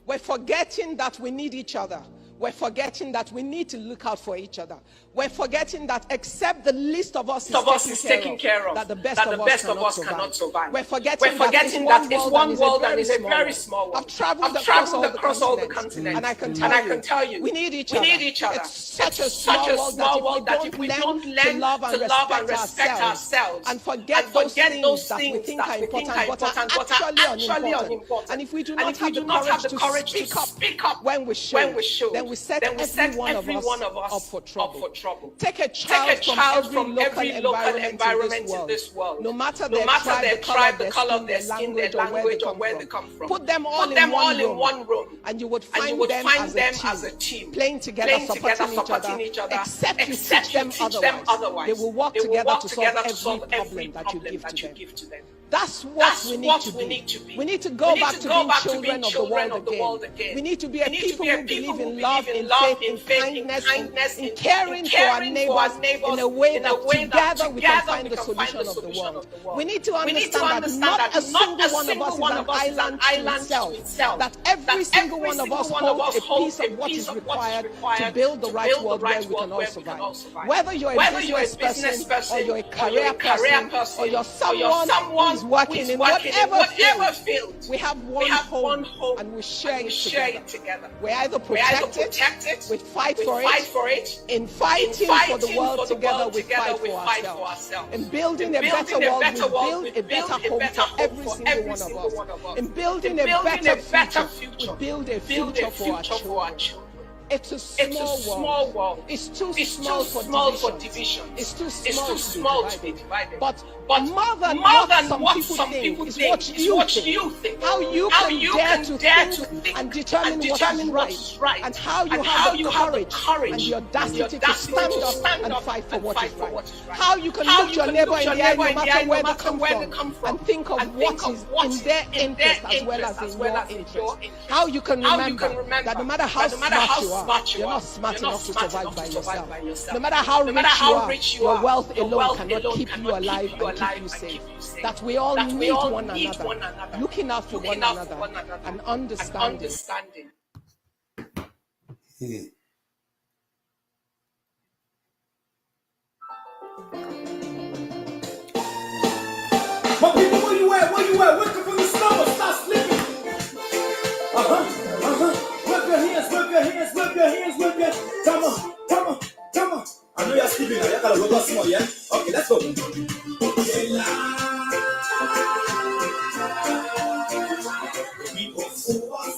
We're forgetting that we need each other. We're forgetting that we need to look out for each other. We're forgetting that except the least of us is taken care of, that the best of us cannot survive. We're forgetting that it's one world and it's a very small one. I've traveled across all the continents, and I can tell you, we need each other. It's such a small world that if we don't learn to love and respect ourselves and forget those things that we think are important but are actually unimportant, and if we do not have the courage to speak up when we should, then we set every one of us up for trouble. Take a child from every local environment in this world, no matter their tribe, the color of their skin, their language, or where they come from. Put them all in one room, and you would find them as a team, playing together, supporting each other, except you teach them otherwise. They will work together to solve every problem that you give to them. That's what we need to be. We need to go back to being children of the world again. We need to be a people who believe in love, in faith, in kindness, in caring for our neighbors in a way that together we can find the solution of the world. We need to understand that not a single one of us is an island to itself. That every single one of us holds a piece of what is required to build the right world where we can all survive. Whether you're a business person, or you're a career person, or you're someone who's working in whatever field, we have one home and we share it together. We either protect it, we fight for it. In fighting for the world together, we fight for ourselves. In building a better world, we build a better home for every single one of us. In building a better future, we build a future for our children. It's a small world. It's too small for division. It's too small to be divided. But more than what some people think is what you think. How you can dare to think and determine what is right. And how you have the courage and the audacity to stand up and fight for what is right. How you can look your neighbor in the eye no matter where they come from and think of what is in their interest as well as in your interest. How you can remember that no matter how smart you are, you're not smart enough to survive by yourself. No matter how rich you are, your wealth alone cannot keep you alive and keep you safe. That we all need one another, looking out for one another, and understanding. But people, where you at? Wake up from the slumber, stop sleeping. Whip your hands. Come on. I know you're sleeping now. You gotta wake up small, yeah? Okay, let's go. People for us.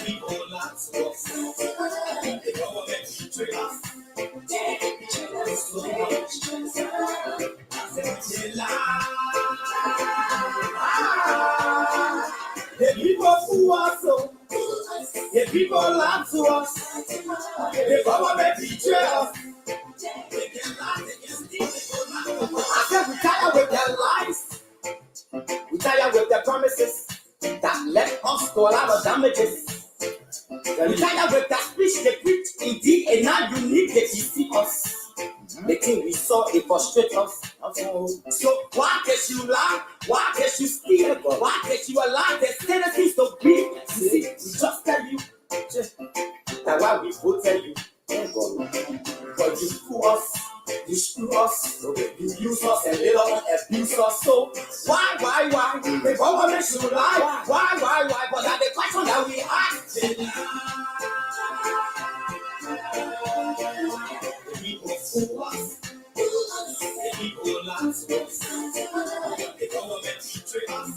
People not to us. The government betray us. The people who are so, the people lie to us, the government betray us. They can lie against these people. I said we tired with their lies, we tired with their promises that left us to our damages. We tired with that speech they preach, indeed, and now you need to deceive us. The thing we saw, it frustrates us. So why can't you lie? Why can't you steal? Why can't you allow the citizens to be? See, we just tell you. That's why we will tell you. But you fool us, you screw us, you use us and little abuse us. So why? The government should lie. Why? But that's the question that we ask. The people fool us. The people lie to us. The government betray us.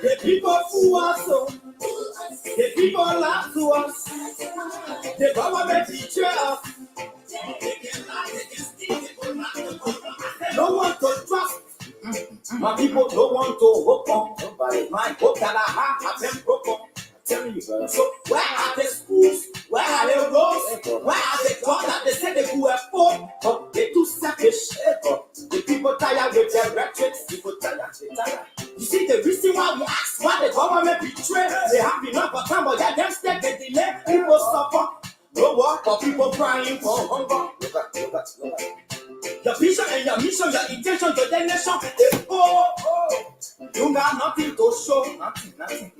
The people fool us, the people lie to us, the government betray us. They can lie, they can steal, they will not. No one to trust. My people don't want to hope on nobody. My hope that I have been broken. Telling you, so where are the schools? Where are the roads? Where are the jobs that they say they could afford? But they're too selfish. The people tired with their rhetoric. People tired. You see the reason why we ask why the government betray. They have enough for time, but yeah, them still get delay. People suffer. No work for people crying for hunger. Look at. Your vision and your mission, your intention, your destination. You got nothing to show. Nothing.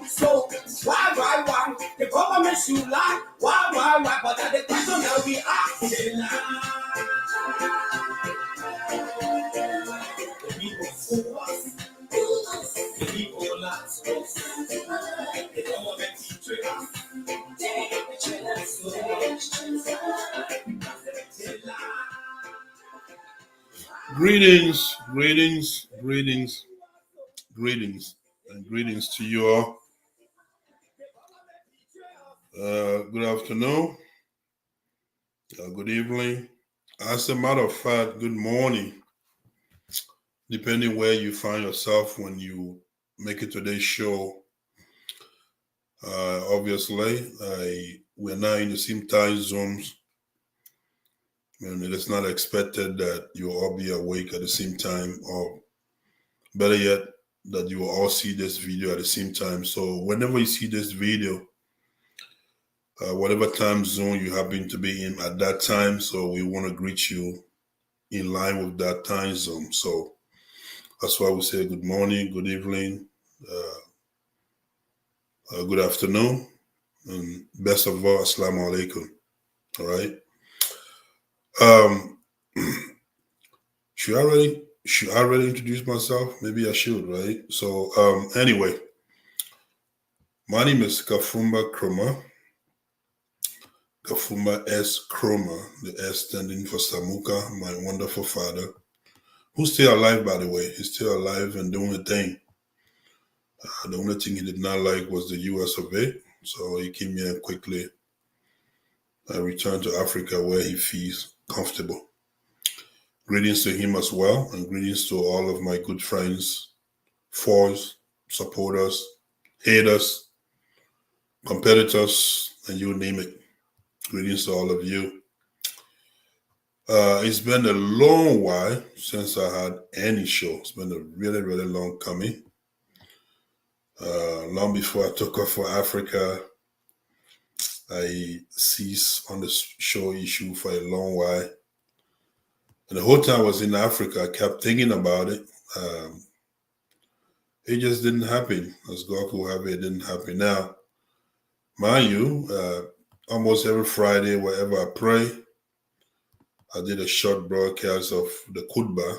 So why? The government should lie. Why? But that's the question that we ask. They lie. The people fool us. The people lie to us. The government betray us. They betray us. They lie. Greetings, and greetings to you all. Good afternoon, good evening. As a matter of fact, good morning, depending where you find yourself when you make it today's show. Obviously, we're now in the same time zones. And it is not expected that you will all be awake at the same time, or better yet, that you will all see this video at the same time. So whenever you see this video, whatever time zone you happen to be in at that time, so we want to greet you in line with that time zone. So that's why we say good morning, good evening, good afternoon, and best of all, assalamu alaikum. All right. Should I really introduce myself? Maybe I should, right? So anyway, my name is Kafumba Kroma. Kafumba S. Kroma, the S standing for Samuka, my wonderful father, who's still alive, by the way. He's still alive and doing a thing. The only thing he did not like was the US of A, so he came here quickly and returned to Africa where he feels comfortable. Greetings to him as well, and greetings to all of my good friends, foes, supporters, haters, competitors, and you name it. Greetings to all of you. It's been a long while since I had any show. It's been a really, really long coming. Long before I took off for Africa, I ceased on the show issue for a long while. And the whole time I was in Africa, I kept thinking about it. It just didn't happen. As God could have it, didn't happen. Now, mind you, almost every Friday, wherever I pray, I did a short broadcast of the Khutbah.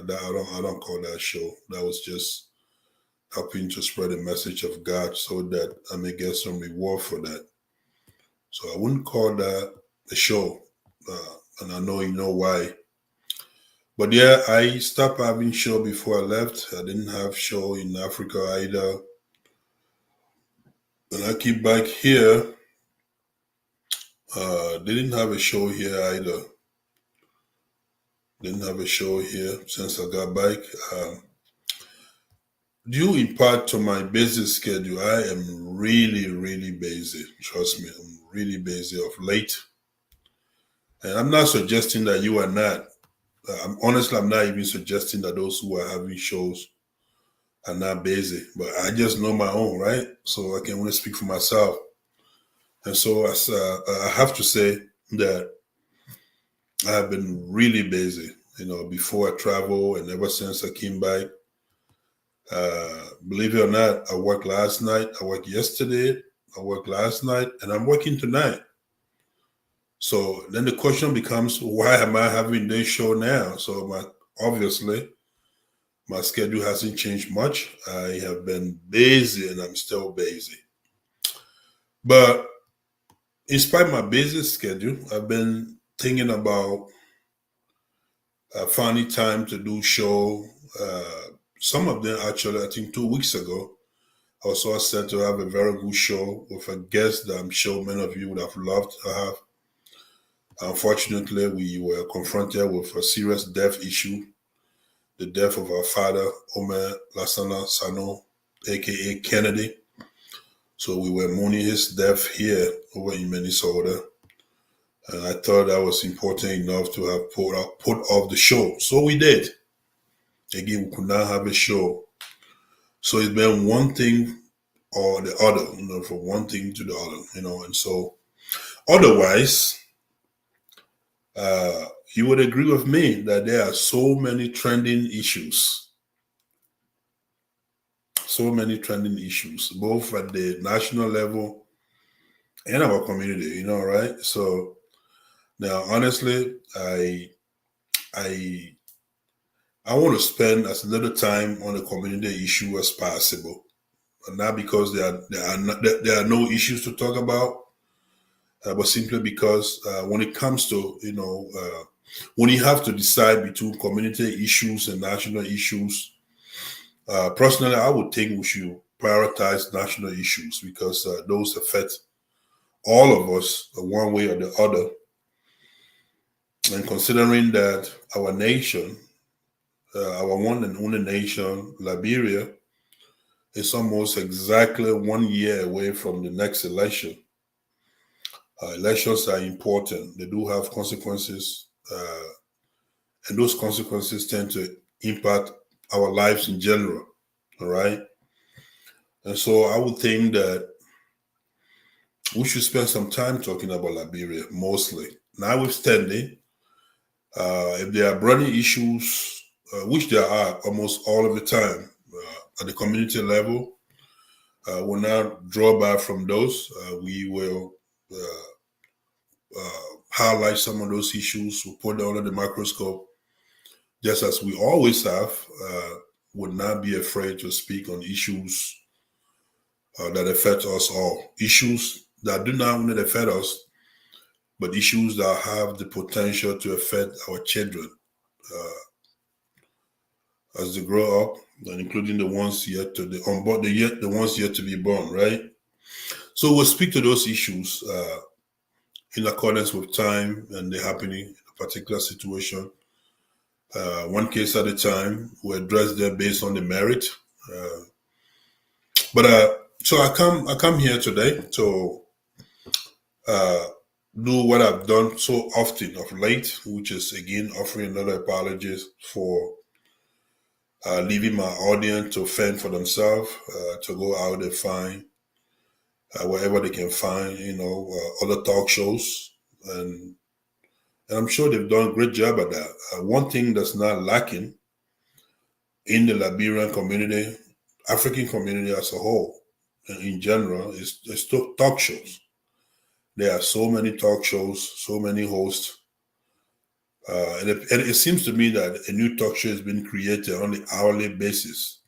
That I don't call that show. That was just helping to spread the message of God so that I may get some reward for that. So I wouldn't call that a show. And I know you know why. But yeah, I stopped having show before I left. I didn't have show in Africa either. When I came back here, didn't have a show here either. Didn't have a show here since I got back. Due in part to my busy schedule, I am really, really busy. Trust me, I'm really busy of late. And I'm not suggesting that you are not. I'm not even suggesting that those who are having shows are not busy, but I just know my own, right? So I can only speak for myself. And so I have to say that I have been really busy, before I travel and ever since I came back. Believe it or not, I worked last night, I worked yesterday, I worked last night, and I'm working tonight. So then the question becomes, why am I having this show now? So obviously, my schedule hasn't changed much. I have been busy and I'm still busy. But in spite of my busy schedule, I've been thinking about finding time to do show. Some of them actually, I think 2 weeks ago, I was so set to have a very good show with a guest that I'm sure many of you would have loved to have. Unfortunately, we were confronted with a serious death issue, the death of our father, Omer Lassana Sano, aka Kennedy. So we were mourning his death here over in Minnesota. And I thought that was important enough to have put off the show. So we did. Again, we could not have a show. So it's been one thing or the other, from one thing to the other, and so otherwise, you would agree with me that there are so many trending issues, both at the national level and our community, right? So now, honestly, I want to spend as little time on a community issue as possible, and not because there are no issues to talk about, but simply because when it comes to when you have to decide between community issues and national issues, personally, I would think we should prioritize national issues because those affect all of us one way or the other. And considering that our nation, our one and only nation, Liberia, is almost exactly 1 year away from the next election. Elections are important. They do have consequences, and those consequences tend to impact our lives in general. All right. And so I would think that we should spend some time talking about Liberia mostly. Notwithstanding, if there are burning issues, which there are almost all of the time at the community level, we'll not draw back from those. We will highlight some of those issues. We'll put them under the microscope, just as we always have. Would not be afraid to speak on issues that affect us all. Issues that do not only affect us, but issues that have the potential to affect our children as they grow up, and including the ones yet to the ones yet to be born, right? So we'll speak to those issues in accordance with time and the happening in a particular situation. One case at a time. We address them based on the merit. So I come here today to do what I've done so often of late, which is again offering another apology for leaving my audience to fend for themselves, to go out and find wherever they can find, other talk shows, and I'm sure they've done a great job at that. One thing that's not lacking in the Liberian community, African community as a whole, and in general, is talk shows. There are so many talk shows, so many hosts. And it seems to me that a new talk show has been created on the hourly basis.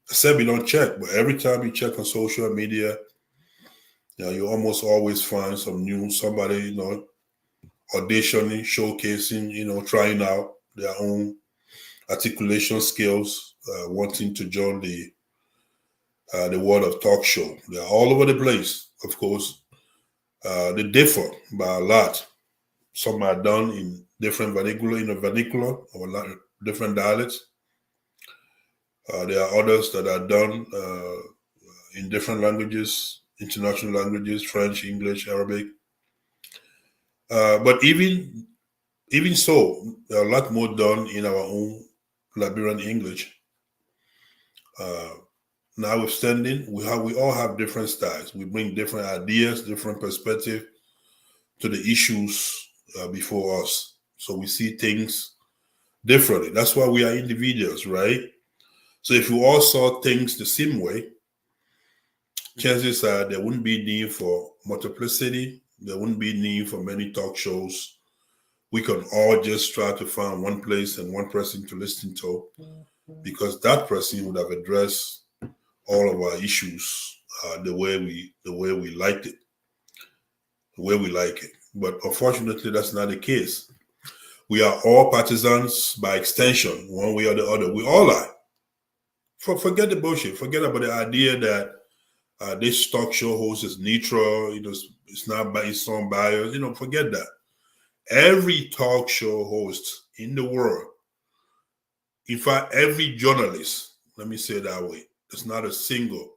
I said we don't check, but every time you check on social media, you almost always find somebody, auditioning, showcasing, trying out their own articulation skills, wanting to join the world of talk show. They're all over the place, of course. They differ by a lot. Some are done in different vernacular or different dialects. There are others that are done in different languages, international languages, French, English, Arabic. But even so, there are a lot more done in our own Liberian English. Notwithstanding, we all have different styles. We bring different ideas, different perspective to the issues before us. So we see things differently. That's why we are individuals, right? So if we all saw things the same way, chances are there wouldn't be need for multiplicity. There wouldn't be need for many talk shows. We can all just try to find one place and one person to listen to, because that person would have addressed all of our issues the way we liked it, the way we like it. But unfortunately, that's not the case. We are all partisans by extension, one way or the other. We all are. Forget the bullshit. Forget about the idea that this talk show host is neutral. It's not based on bias. Forget that. Every talk show host in the world, in fact, every journalist, let me say it that way, there's not a single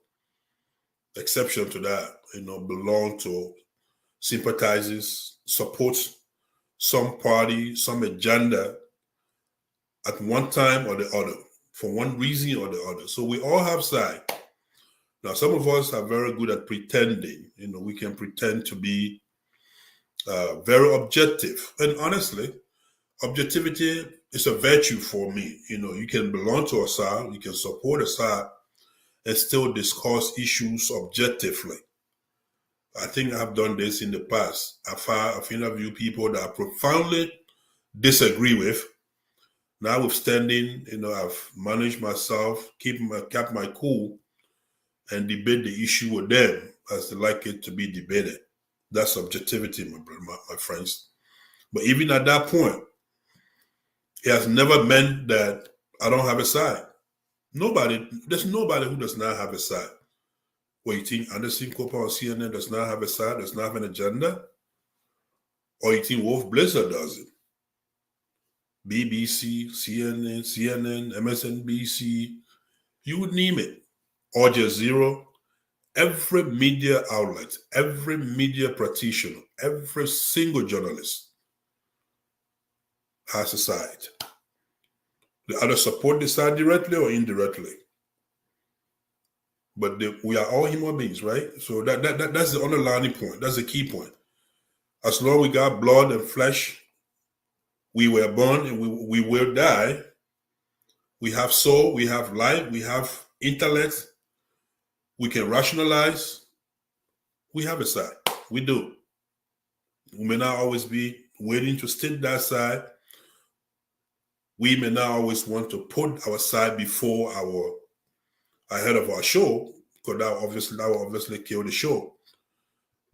exception to that, belong to, sympathizes, supports some party, some agenda at one time or the other. for one reason or the other. So we all have side. Now, some of us are very good at pretending. We can pretend to be very objective. And honestly, objectivity is a virtue for me. You can belong to a side, you can support a side, and still discuss issues objectively. I think I've done this in the past. I've interviewed people that I profoundly disagree with. Notwithstanding, I've managed myself, kept my cool, and debate the issue with them as they like it to be debated. That's objectivity, my friends. But even at that point, it has never meant that I don't have a side. There's nobody who does not have a side. What, you think Anderson Cooper on CNN does not have a side, does not have an agenda? Or you think Wolf Blitzer does it? BBC, CNN, MSNBC, you would name it. Al Jazeera, every media outlet, every media practitioner, every single journalist has a side. They either support the side directly or indirectly. But we are all human beings, right? So that's the underlying point. That's the key point. As long as we got blood and flesh, we were born and we will die. We have soul, we have life, we have intellect. We can rationalize. We have a side. We do. We may not always be waiting to state that side. We may not always want to put our side before ahead of our show, because that will obviously kill the show.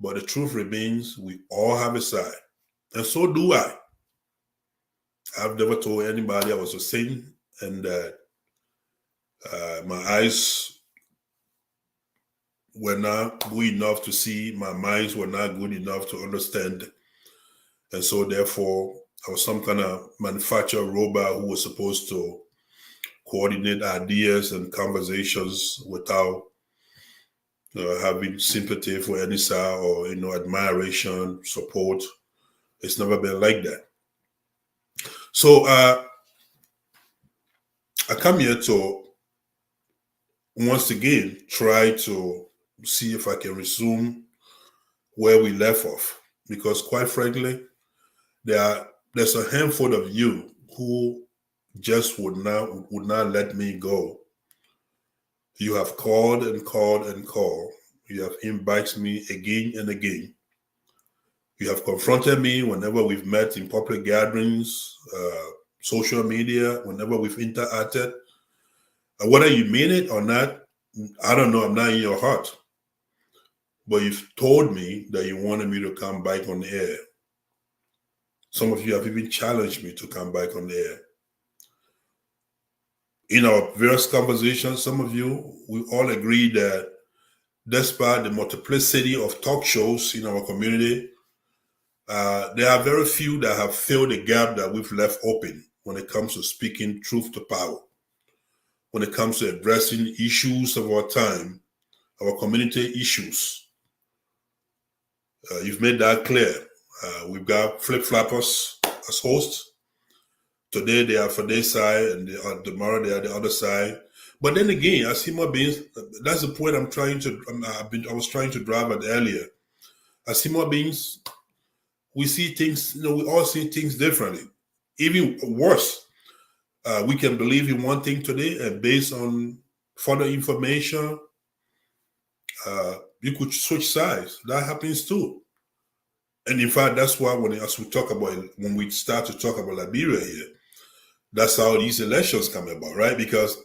But the truth remains, we all have a side. And so do I. I've never told anybody I was a saint and that my eyes were not good enough to see, my minds were not good enough to understand. And so therefore, I was some kind of manufactured robot who was supposed to coordinate ideas and conversations without having sympathy for any side or admiration, support. It's never been like that. So I come here to once again try to see if I can resume where we left off, because quite frankly, there's a handful of you who just would not let me go. You have called and called and called. You have invited me again and again. You have confronted me whenever we've met in public gatherings, social media, whenever we've interacted. And whether you mean it or not, I don't know, I'm not in your heart. But you've told me that you wanted me to come back on the air. Some of you have even challenged me to come back on the air. In our various conversations, some of you, we all agree that despite the multiplicity of talk shows in our community, there are very few that have filled the gap that we've left open when it comes to speaking truth to power, when it comes to addressing issues of our time, our community issues. You've made that clear. We've got flip-floppers as hosts. Today they are for their side, and tomorrow they are the other side. But then again, as human beings, that's the point I was trying to drive at earlier. As human beings, we see things, we all see things differently. Even worse, we can believe in one thing today, and based on further information, you could switch sides. That happens too. And in fact, that's why when we start to talk about Liberia here, that's how these elections come about, right? Because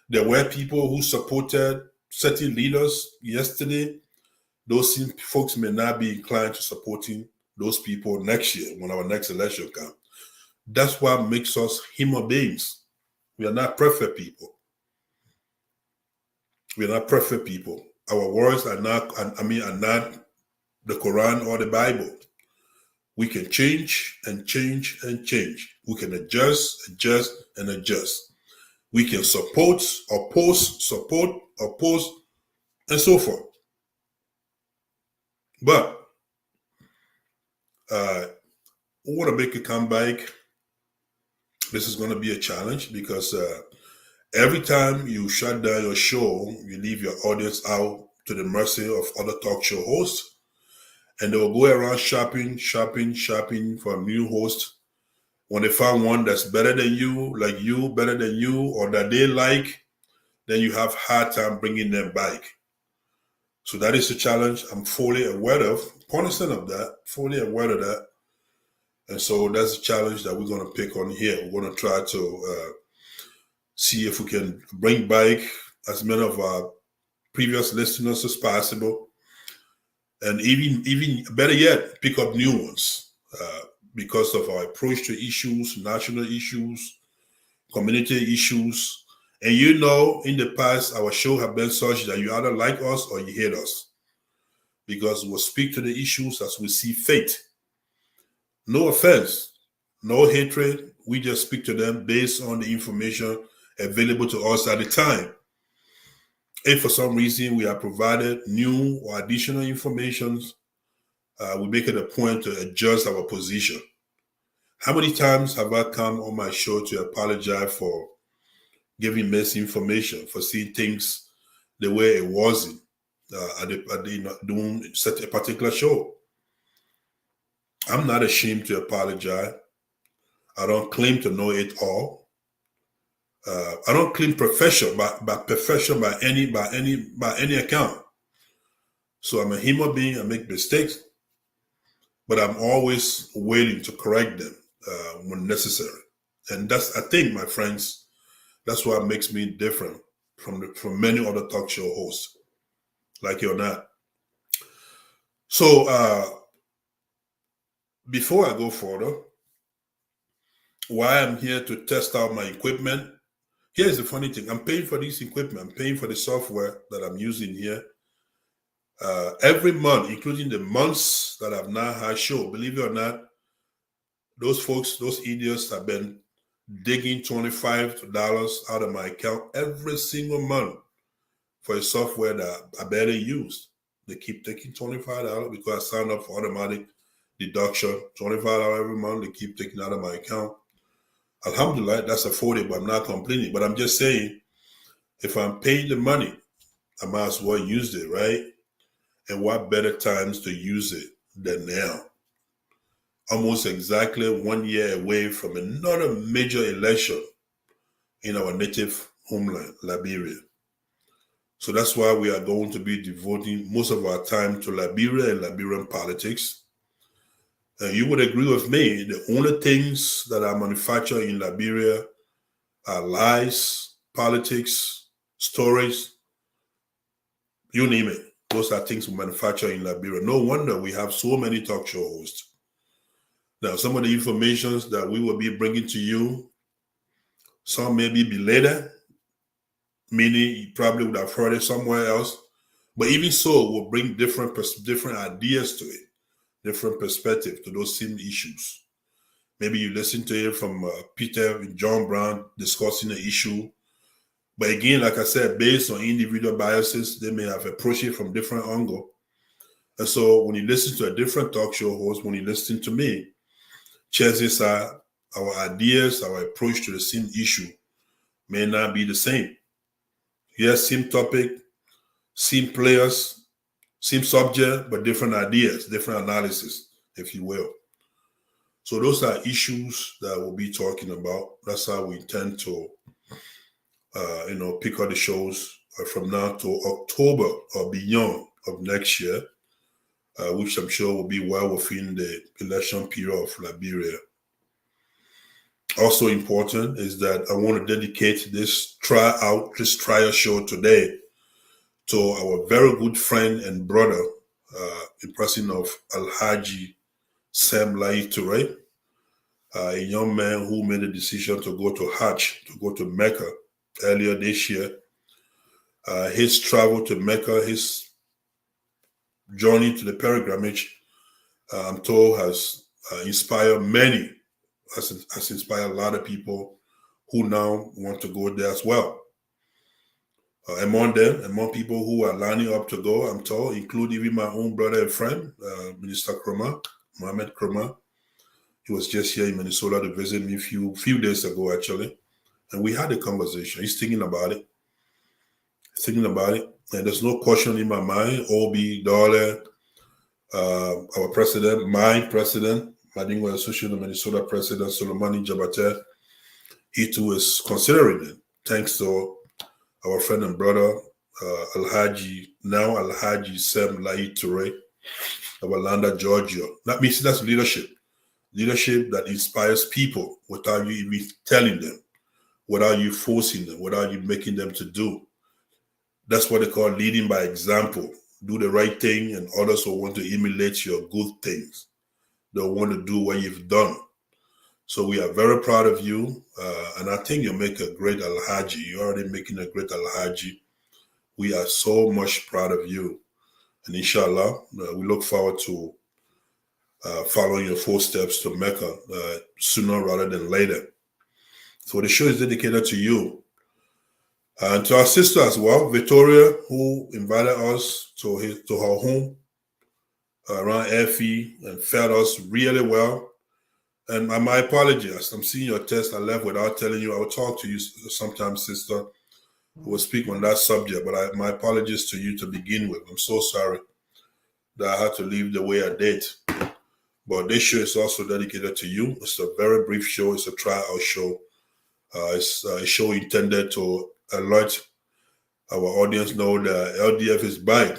there were people who supported certain leaders yesterday. Those folks may not be inclined to supporting those people next year when our next election comes. That's what makes us human beings. We are not perfect people. We are not perfect people. Our words are not the Quran or the Bible. We can change and change and change. We can adjust and adjust. We can support, oppose, and so forth. But we want to make a comeback. This is going to be a challenge because Every time you shut down your show, you leave your audience out to the mercy of other talk show hosts, and they will go around shopping for a new host. When they find one that's better than you, better than you, or that they like, then you have hard time bringing them back. So that is a challenge I'm fully aware of, cognizant of that, fully aware of that. And so that's a challenge that we're going to pick on here. We're going to try to see if we can bring back as many of our previous listeners as possible. And even better yet, pick up new ones because of our approach to issues, national issues, community issues. And you know, in the past, our show have been such that you either like us or you hate us, because we'll speak to the issues as we see fit. No offense, no hatred. We just speak to them based on the information available to us at the time. If for some reason we are provided new or additional information, we make it a point to adjust our position. How many times have I come on my show to apologize for giving misinformation, for seeing things the way it wasn't doing such a particular show? I'm not ashamed to apologize. I don't claim to know it all. I don't claim perfection by any account. So I'm a human being. I make mistakes, but I'm always willing to correct them when necessary. And that's, I think, my friends, that's what makes me different from many other talk show hosts, like you're not. So before I go further, why I'm here to test out my equipment. Here's the funny thing. I'm paying for this equipment. I'm paying for the software that I'm using here. Every month, including the months that I've now had show, believe it or not, those folks, those idiots have been digging $25 out of my account every single month for a software that I barely use. They keep taking $25 because I signed up for automatic deduction, $25 every month. They keep taking out of my account. Alhamdulillah, that's affordable. I'm not complaining, but I'm just saying, if I'm paying the money, I might as well use it, right? And what better times to use it than now? Almost exactly 1 year away from another major election in our native homeland, Liberia. So that's why we are going to be devoting most of our time to Liberia and Liberian politics. You would agree with me, the only things that are manufactured in Liberia are lies, politics, stories, you name it. Those are things we manufacture in Liberia. No wonder we have so many talk show hosts. Now, some of the information that we will be bringing to you, some may be belated, meaning you probably would have heard it somewhere else. But even so, we'll bring different ideas to it, different perspective to those same issues. Maybe you listen to it from Peter and John Brown discussing the issue. But again, like I said, based on individual biases, they may have approached it from different angle. And so when you listen to a different talk show host, when you listen to me, chances are our ideas, our approach to the same issue may not be the same. Yes, same topic, same players, same subject, but different ideas, different analysis, if you will. So those are issues that we'll be talking about. That's how we intend to, pick out the shows from now to October or beyond of next year, which I'm sure will be well within the election period of Liberia. Also important is that I want to dedicate this trial show today to our very good friend and brother, the person of Alhaji Sam Lai Toure, a young man who made a decision to go to Hajj, to go to Mecca earlier this year. His travel to Mecca, his journey to the pilgrimage, I'm told has inspired many, has inspired a lot of people who now want to go there as well. Among people who are lining up to go, I'm told, include even my own brother and friend, Minister Kroma, Mohamed Kroma. He was just here in Minnesota to visit me a few days ago, actually. And we had a conversation. He's thinking about it. And there's no question in my mind. Obi Dole, our president, my president, Madingo Association of Minnesota President Solomani Jabate, he too is considering it. Thanks to our friend and brother, Alhaji Sem Lai Toure of Atlanta, Georgia. That means that's leadership. Leadership that inspires people without you even telling them, without you forcing them, without you making them to do. That's what they call leading by example. Do the right thing, and others will want to emulate your good things. They'll want to do what you've done. So we are very proud of you, and I think you'll make a great Alhaji. You're already making a great Alhaji. We are so much proud of you. And inshallah, we look forward to following your footsteps to Mecca sooner rather than later. So the show is dedicated to you. And to our sister as well, Victoria, who invited us to her home around Effie and fed us really well. And my apologies. I'm seeing your text. I left without telling you. I will talk to you sometime, sister. We'll speak on that subject. But my apologies to you to begin with. I'm so sorry that I had to leave the way I did. But this show is also dedicated to you. It's a very brief show. It's a tryout show. It's a show intended to alert our audience know that LDF is back.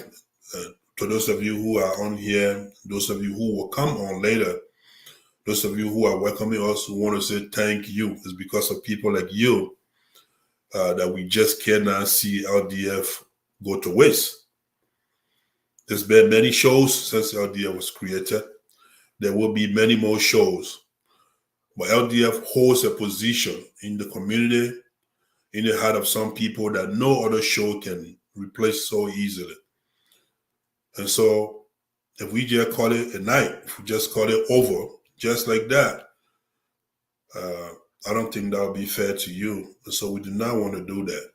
To those of you who are on here, those of you who will come on later, those of you who are welcoming us, who want to say thank you, it's because of people like you that we just cannot see LDF go to waste. There's been many shows since LDF was created. There will be many more shows. But LDF holds a position in the community, in the heart of some people that no other show can replace so easily. And so if we just call it a night, if we just call it over, just like that, I don't think that would be fair to you. And so we do not want to do that.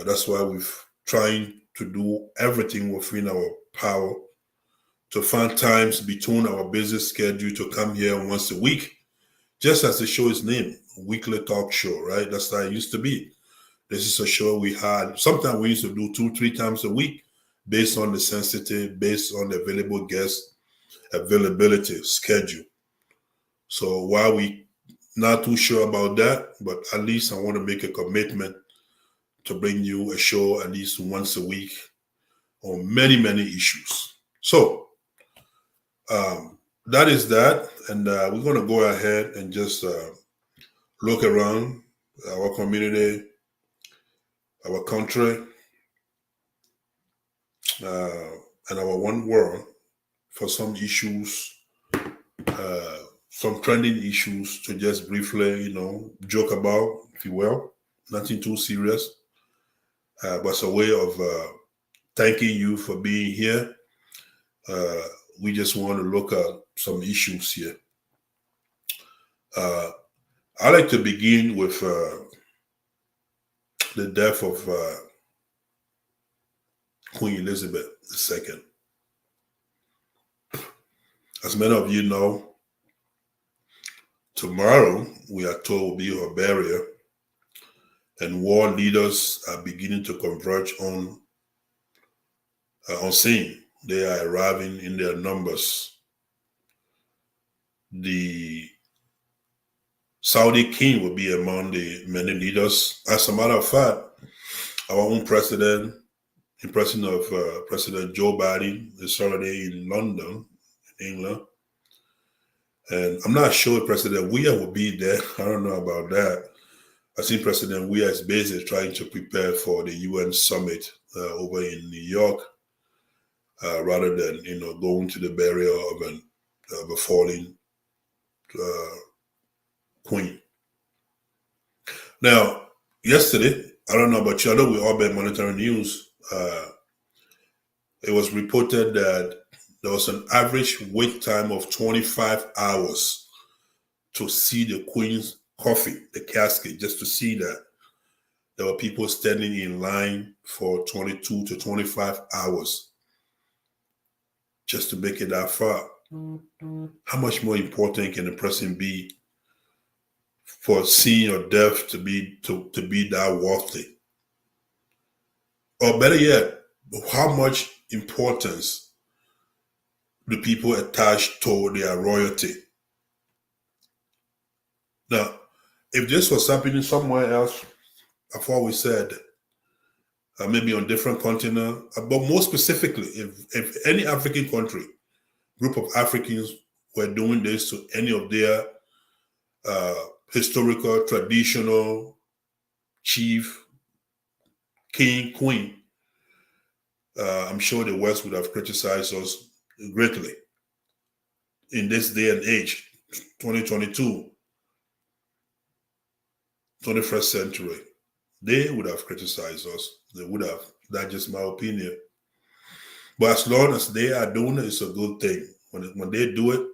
That's why we're trying to do everything within our power to find times between our busy schedule to come here once a week, just as the show is named, Weekly Talk Show, right? That's how it used to be. This is a show we had. Sometimes we used to do 2-3 times a week based on the sensitive, based on the available guest availability schedule. So while we not too sure about that, but at least I want to make a commitment to bring you a show at least once a week on many, many issues. So that is that. And we're going to go ahead and just look around our community, our country, and our one world for some issues, some trending issues to just briefly, joke about, if you will. Nothing too serious, but it's a way of thanking you for being here. We just want to look at some issues here. I like to begin with the death of Queen Elizabeth II. As many of you know, tomorrow we are told will be her burial, and world leaders are beginning to converge on scene. They are arriving in their numbers. The Saudi king will be among the many leaders. As a matter of fact, our own president, the president of President Joe Biden, is already in London, in England. And I'm not sure President Weah will be there. I don't know about that. I think President Weah is busy trying to prepare for the UN summit over in New York, rather than going to the burial of a fallen queen. Now, yesterday, I don't know about you, I know we've all been monitoring news. It was reported that there was an average wait time of 25 hours to see the Queen's coffin, the casket, just to see that. There were people standing in line for 22 to 25 hours just to make it that far. How much more important can a person be for sin or death to be that worthy? Or better yet, how much importance do people attach to their royalty? Now, if this was happening somewhere else, I've always said, maybe on different continent, but more specifically, if any African country, group of Africans were doing this to any of their historical, traditional chief, king, queen, I'm sure the West would have criticized us greatly. In this day and age, 2022, 21st century, they would have criticized us. They would have. That's just my opinion. But as long as they are doing it, it's a good thing. When they do it,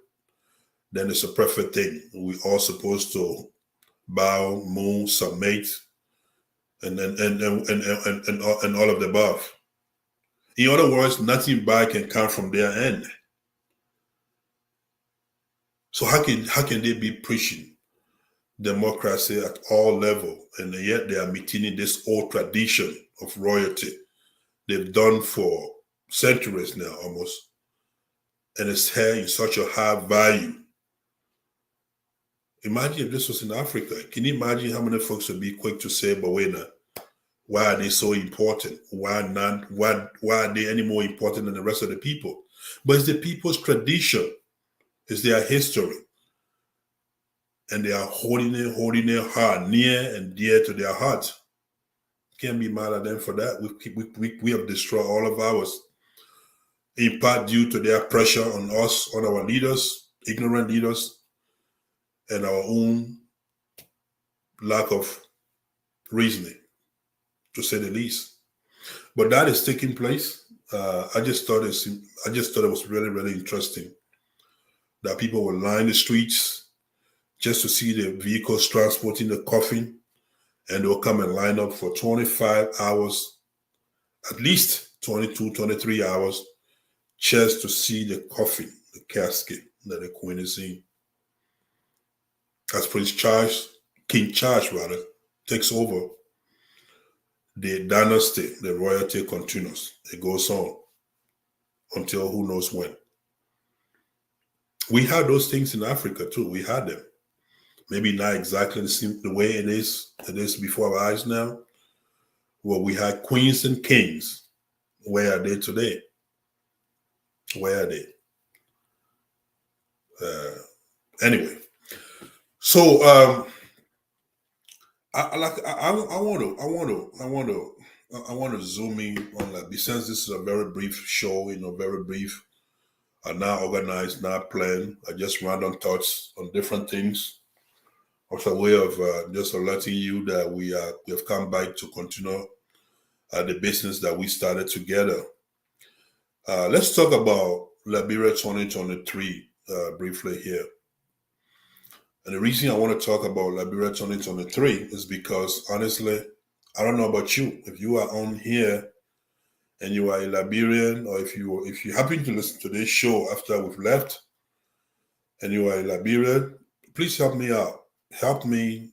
then it's a perfect thing. We all supposed to bow, move, submit, and all of the above. In other words, nothing bad can come from their end. So how can they be preaching democracy at all levels, and yet they are maintaining this old tradition of royalty they've done for centuries now almost, and it's held in such a high value? Imagine if this was in Africa. Can you imagine how many folks would be quick to say, but wait now, why are they so important? Why are they any more important than the rest of the people? But it's the people's tradition, it's their history. And they are holding it hard, near and dear to their hearts. Can't be mad at them for that. We have destroyed all of ours, in part due to their pressure on us, on our leaders, ignorant leaders, and our own lack of reasoning, to say the least. But that is taking place. I just thought it was really, really interesting that people will line the streets just to see the vehicles transporting the coffin, and they'll come and line up for 25 hours, at least 22, 23 hours, just to see the coffin, the casket that the queen is in. As King Charles takes over, the dynasty, the royalty continues. It goes on until who knows when. We had those things in Africa too. We had them. Maybe not exactly the way it is before our eyes now. Well, we had queens and kings. Where are they today? Where are they? Anyway, so I want to zoom in on that, since this is a very brief show, very brief. Not organized, not planned. I just random thoughts on different things. Also, a way of just letting you that we have come back to continue the business that we started together. Let's talk about Liberia 2023 briefly here. And the reason I want to talk about Liberia 2023 is because, honestly, I don't know about you. If you are on here and you are a Liberian, or if you happen to listen to this show after we've left and you are a Liberian, please help me out. Help me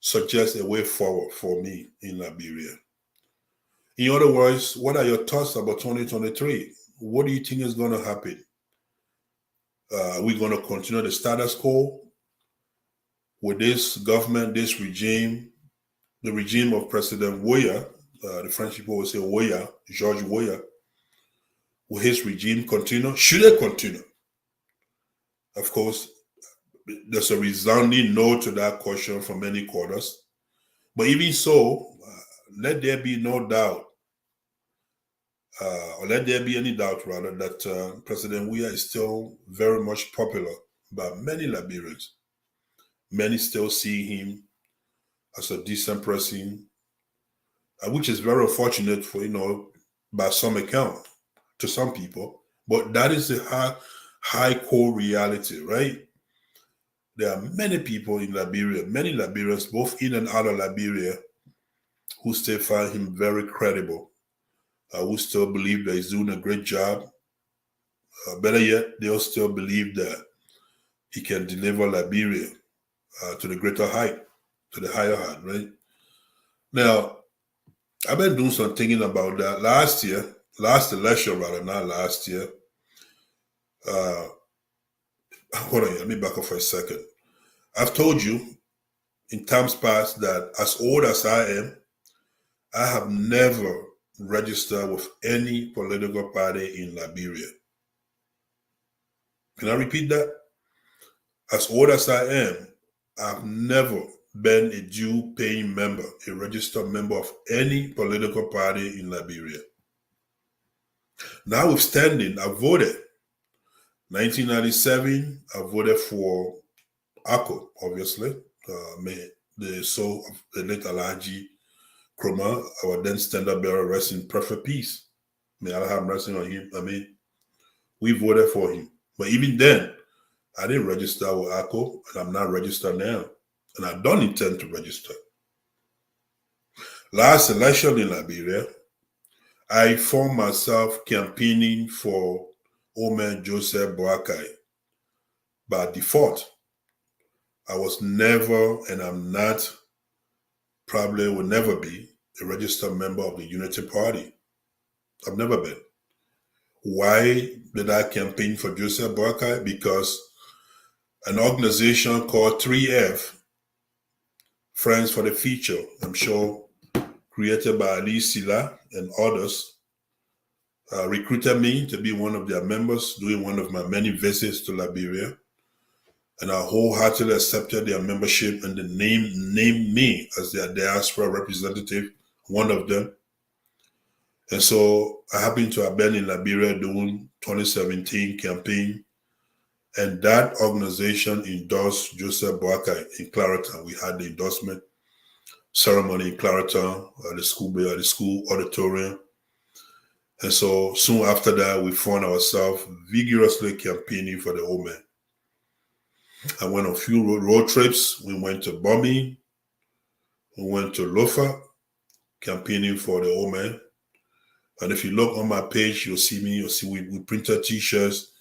suggest a way forward for me in Liberia. In other words, what are your thoughts about 2023? What do you think is going to happen? Are we going to continue the status quo with this government, this regime, the regime of President Weah? The French people will say Weah, George Weah. Will his regime continue? Should it continue? Of course, there's a resounding no to that question from many quarters. But even so, let there be no doubt, or let there be any doubt rather, that President Weah is still very much popular by many Liberians. Many still see him as a decent person, which is very unfortunate for, by some account to some people. But that is the high core reality, right? There are many people in Liberia, many Liberians, both in and out of Liberia, who still find him very credible, who still believe that he's doing a great job. Better yet, they'll still believe that he can deliver Liberia to the greater height, to the higher height, right? Now, I've been doing some thinking about that. Last election, not last year. Hold on, let me back up for a second. I've told you in times past that as old as I am, I have never registered with any political party in Liberia. Can I repeat that? As old as I am, I've never been a due-paying member, a registered member of any political party in Liberia. Notwithstanding, I voted. 1997, I voted for ACO, obviously. The soul of the late Alhaji Kroma, our then standard bearer, rest in perfect peace. May Allah have mercy on him. We voted for him. But even then, I didn't register with ACO, and I'm not registered now. And I don't intend to register. Last election in Liberia, I found myself campaigning for Omer Joseph Boakai by default. I was never, and I'm not, probably will never be, a registered member of the Unity Party. I've never been. Why did I campaign for Joseph Boakai? Because an organization called 3F, Friends for the Future, I'm sure, created by Ali Sila and others, recruited me to be one of their members during one of my many visits to Liberia. And I wholeheartedly accepted their membership, and they named me as their diaspora representative, one of them. And so I happened to have been in Liberia during 2017 campaign, and that organization endorsed Joseph Boakai in Clarendon. We had the endorsement ceremony in Clarendon at the school auditorium. And so soon after that, we found ourselves vigorously campaigning for the old man. I went on a few road trips. We went to Bomi. We went to Lofa, campaigning for the old man. And if you look on my page, you'll see we printed t-shirts.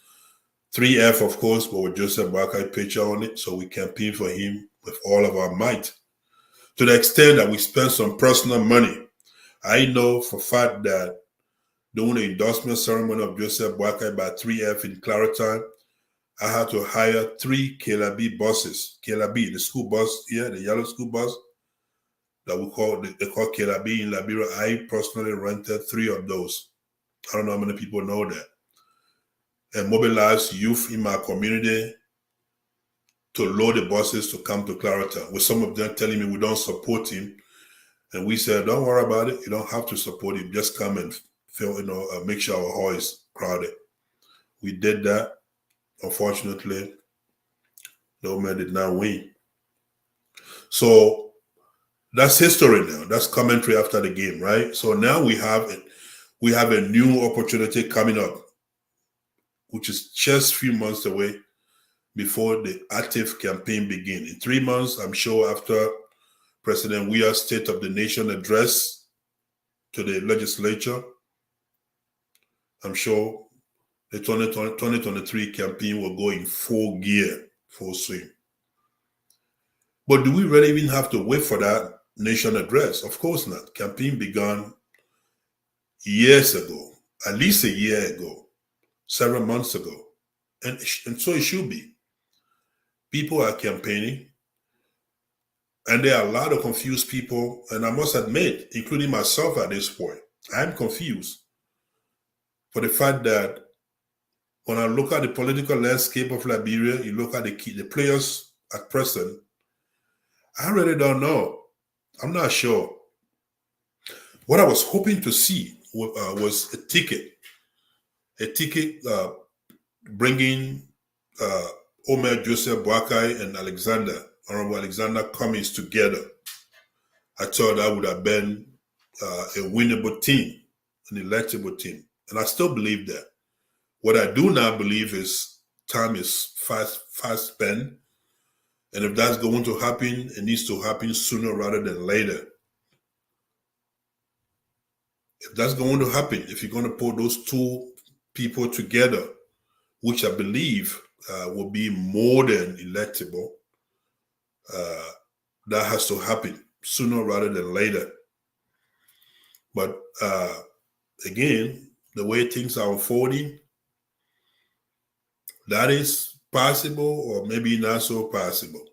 3F, of course, but with Joseph Boakai picture on it. So we campaigned for him with all of our might. To the extent that we spent some personal money. I know for a fact that during the endorsement ceremony of Joseph Boakai by 3F in Clarendon, I had to hire 3 KLB buses. KLB, the school bus here, the yellow school bus that they call KLB in Liberia. I personally rented 3 of those. I don't know how many people know that. And mobilized youth in my community to load the buses to come to Clarendon, with some of them telling me we don't support him. And we said, don't worry about it. You don't have to support him. Just come and make sure our hall is crowded. We did that. Unfortunately, the old man did not win. So that's history now. That's commentary after the game, right? So now we have a new opportunity coming up, which is just a few months away before the active campaign begins. In 3 months, I'm sure after President Weah's State of the Nation address to the legislature, I'm sure the 2023 campaign will go in full gear, full swing. But do we really even have to wait for that nation address? Of course not. Campaign began years ago, at least a year ago, several months ago. And so it should be. People are campaigning, and there are a lot of confused people, and I must admit, including myself at this point, I'm confused for the fact that when I look at the political landscape of Liberia, you look at the players at present, I really don't know. I'm not sure. What I was hoping to see was a ticket bringing Omer Joseph Boakai and Honorable Alexander Cummings together. I thought that would have been a winnable team, an electable team. And I still believe that. What I do not believe is time is fast spent. And if that's going to happen, it needs to happen sooner rather than later. If that's going to happen, if you're going to put those 2 people together, which I believe will be more than electable, that has to happen sooner rather than later. But again, the way things are unfolding, that is possible or maybe not so possible.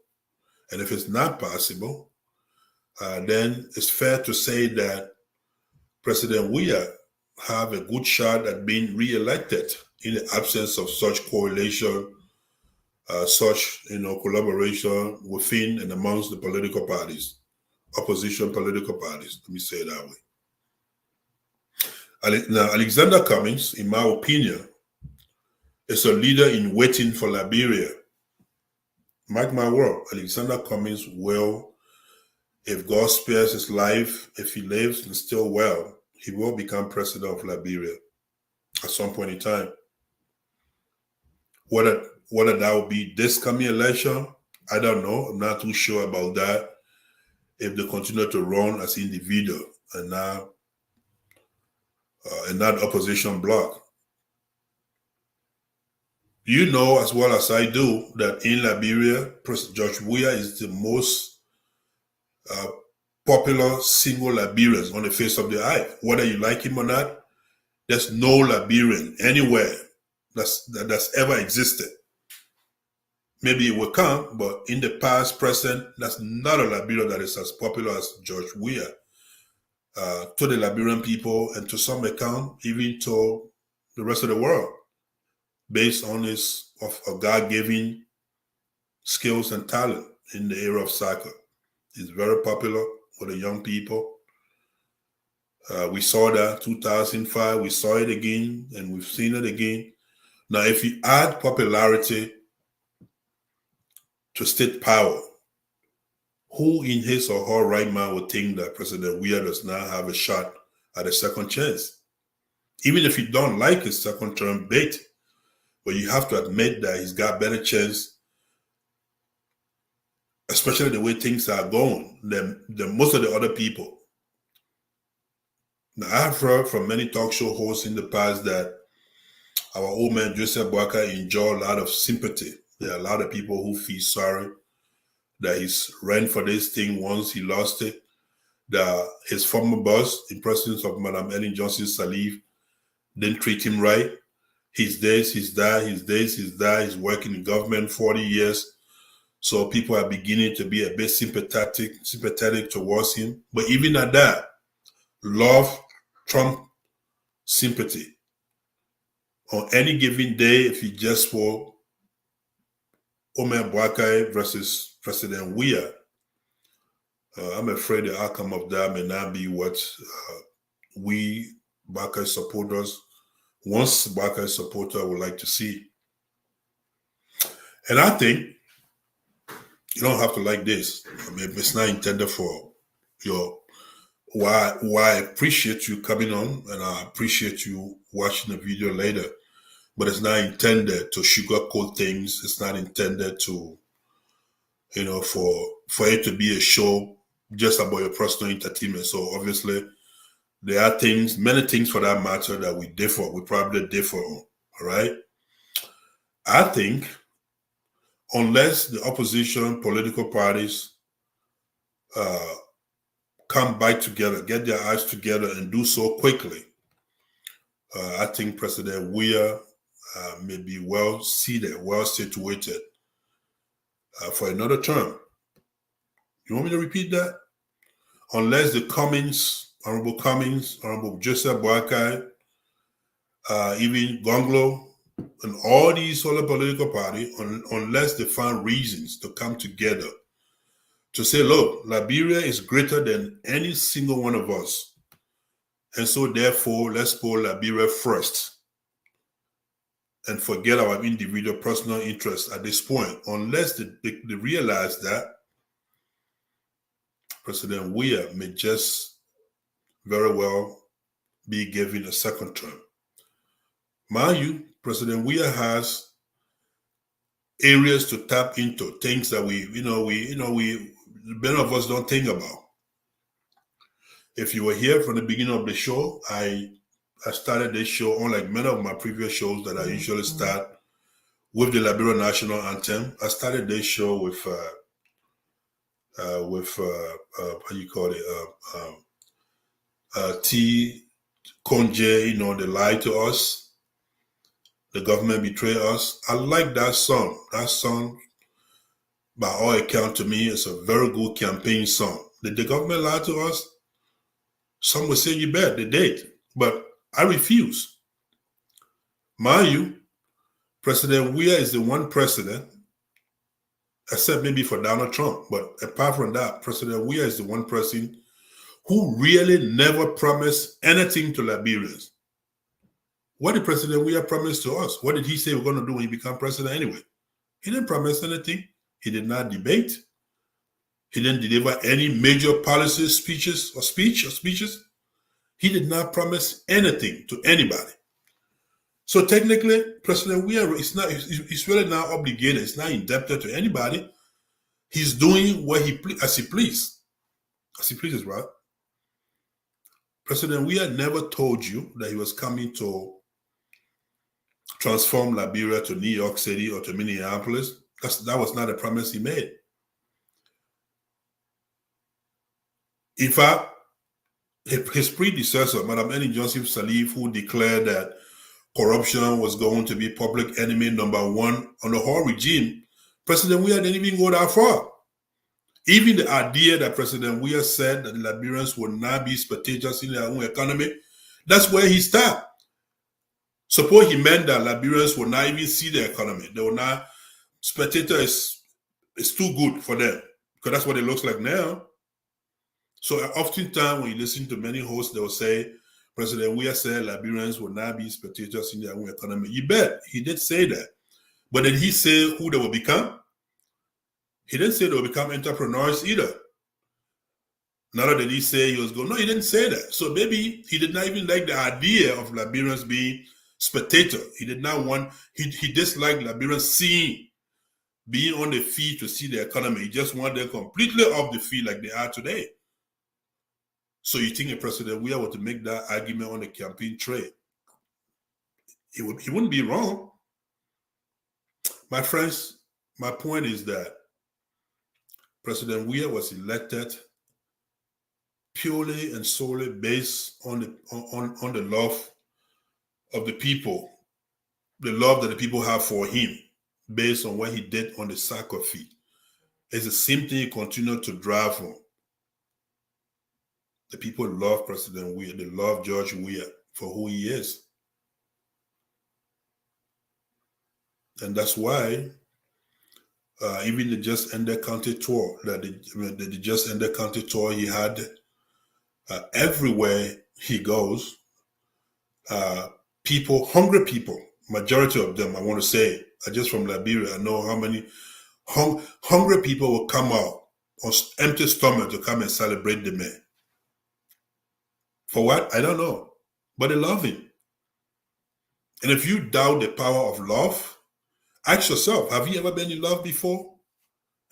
And if it's not possible, then it's fair to say that President Weah have a good shot at being re-elected in the absence of such correlation, such collaboration within and amongst the political parties, opposition political parties. Let me say it that way. Now, Alexander Cummings, in my opinion, is a leader in waiting for Liberia. Mark my word, Alexander Cummings will, if God spares his life, if he lives and still well, he will become president of Liberia at some point in time. Whether that will be this coming election, I don't know. I'm not too sure about that. If they continue to run as individual and not opposition bloc. You know as well as I do that in Liberia, President George Weah is the most popular single Liberian on the face of the earth. Whether you like him or not, there's no Liberian anywhere that's ever existed. Maybe it will come, but in the past, present, that's not a Liberian that is as popular as George Weah. To the Liberian people and to some account, even to the rest of the world, based on his God-given skills and talent in the area of soccer. He's very popular with the young people. We saw that 2005, we saw it again, and we've seen it again. Now, if you add popularity to state power, who in his or her right mind would think that President Weah does not have a shot at a second chance? Even if you don't like his second term bid, but you have to admit that he's got better chance, especially the way things are going, than most of the other people. Now, I've heard from many talk show hosts in the past that our old man Joseph Boakai enjoyed a lot of sympathy. There are a lot of people who feel sorry that he's ran for this thing once he lost it, that his former boss, in presence of Madam Ellen Johnson Sirleaf, didn't treat him right. He's this, he's that, he's this, he's that. He's working in government 40 years. So people are beginning to be a bit sympathetic towards him. But even at that, love trump sympathy. On any given day, if you just for Omar Boakai versus President Weah, I'm afraid the outcome of that may not be what we Boakai supporters, once Boakai supporter, would like to see. And I think you don't have to like this. I mean, it's not intended for your. Why I appreciate you coming on, and I appreciate you watching the video later. But it's not intended to sugarcoat things. It's not intended to, for it to be a show just about your personal entertainment. So obviously, there are many things for that matter that we probably differ on. All right. I think unless the opposition political parties come back together, get their eyes together, and do so quickly, I think President Weah may be well seated, well situated for another term. You want me to repeat that? Unless the Honorable Joseph Boakai, even Gonglo, and all these other political parties, unless they find reasons to come together to say, look, Liberia is greater than any single one of us. And so therefore, let's put Liberia first and forget our individual personal interests at this point. Unless they realize that, President Weah may just very well be given a second term. Mind you, President Weah has areas to tap into, things that many of us don't think about. If you were here from the beginning of the show, I started this show, unlike many of my previous shows that I usually start with the Liberia National Anthem. I started this show with with how you call it, T. Konje, you know, they lied to us. The government betrayed us. I like that song. That song, by all account, to me, is a very good campaign song. Did the government lie to us? Some would say you bet they did, but I refuse. Mind you, President Weah is the one president, except maybe for Donald Trump, but apart from that, President Weah is the one president who really never promised anything to Liberians. What did President Weah promise to us? What did he say we're going to do when he became president anyway? He didn't promise anything. He did not debate. He didn't deliver any major policy speeches. He did not promise anything to anybody. So technically, President Weah he's really not obligated. He's not indebted to anybody. He's doing what as he pleases. As he pleases, right? President Weah never told you that he was coming to transform Liberia to New York City or to Minneapolis. That was not a promise he made. In fact, his predecessor, Madam Ellen Johnson Sirleaf, who declared that corruption was going to be public enemy number one on the whole regime, President Weah didn't even go that far. Even the idea that President Weah said that the Liberians would not be spectators in their own economy, that's where he stopped. Suppose he meant that Liberians would not even see the economy. They will not, spectator is too good for them, because that's what it looks like now. So oftentimes when you listen to many hosts, they will say, President Weah said Liberians will not be spectators in their own economy. You bet, he did say that. But did he say who they will become? He didn't say they will become entrepreneurs either. Neither did he say he was going, no, he didn't say that. So maybe he did not even like the idea of Liberians being spectator. He did not want, he disliked Liberians being on the field to see the economy. He just wanted them completely off the field like they are today. So you think a President Weah were to make that argument on the campaign trail? He wouldn't be wrong. My friends, my point is that President Weah was elected purely and solely based on the love of the people, the love that the people have for him, based on what he did on the soccer field. It's the same thing he continued to drive on. The people love President Weah. They love George Weah for who he is. And that's why even the Just Ended County tour, the Just Ended County tour he had, everywhere he goes, people, hungry people, majority of them, I want to say, are just from Liberia. I know how many hungry people will come out on empty stomach to come and celebrate the man. For what? I don't know. But they love him. And if you doubt the power of love, ask yourself, have you ever been in love before?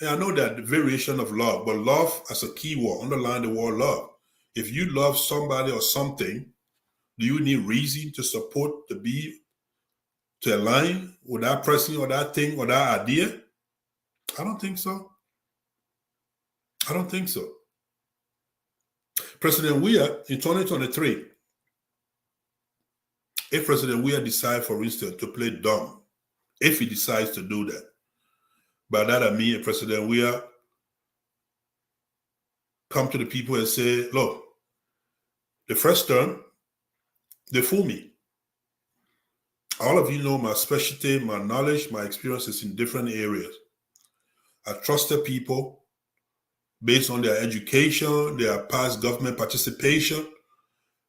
And I know that the variation of love, but love as a key word, underline the word love. If you love somebody or something, do you need reason to support, to align with that person or that thing or that idea? I don't think so. I don't think so. President Weah in 2023, if President Weah decides, for instance, to play dumb, if he decides to do that, by that I mean President Weah come to the people and say, look, the first term, they fool me. All of you know my specialty, my knowledge, my experiences in different areas. I trusted people based on their education, their past government participation.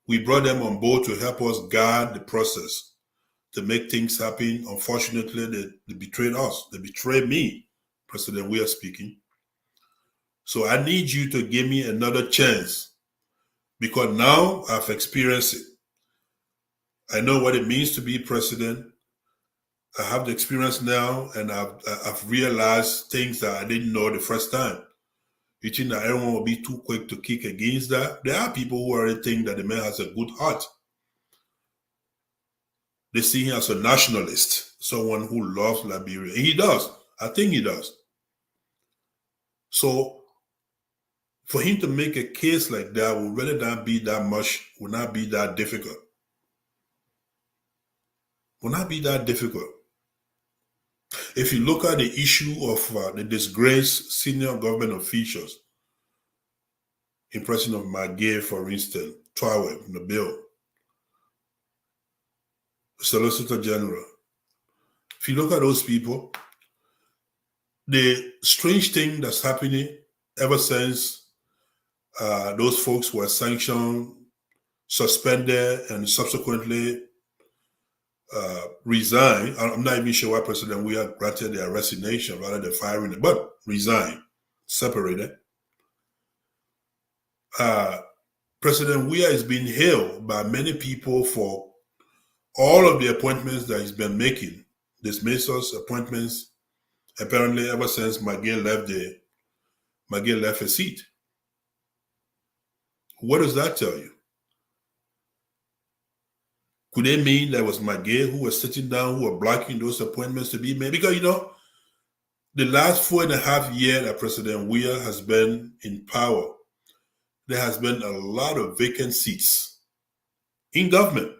We brought them on board to help us guide the process, to make things happen. Unfortunately, they betrayed us. They betrayed me, President Weah speaking. So I need you to give me another chance, because now I've experienced it. I know what it means to be president. I have the experience now, and I've realized things that I didn't know the first time. You think that everyone will be too quick to kick against that? There are people who already think that the man has a good heart. They see him as a nationalist, someone who loves Liberia. And he does. I think he does. So For him to make a case like that would really not be that much, would not be that difficult. Will not be that difficult. If you look at the issue of the disgraced senior government officials, in President McGay, for instance, 12 in the bill, Solicitor General. If you look at those people, the strange thing that's happening ever since those folks were sanctioned, suspended, and subsequently resigned. I'm not even sure why President Weah granted their resignation rather than firing them, but resigned, separated. President Weah is being hailed by many people for all of the appointments that he's been making, dismissals, appointments, apparently ever since McGay left his seat. What does that tell you? Could it mean that it was McGay who was sitting down, who were blocking those appointments to be made? Because, the last 4.5 years that President Weah has been in power, there has been a lot of vacant seats in government.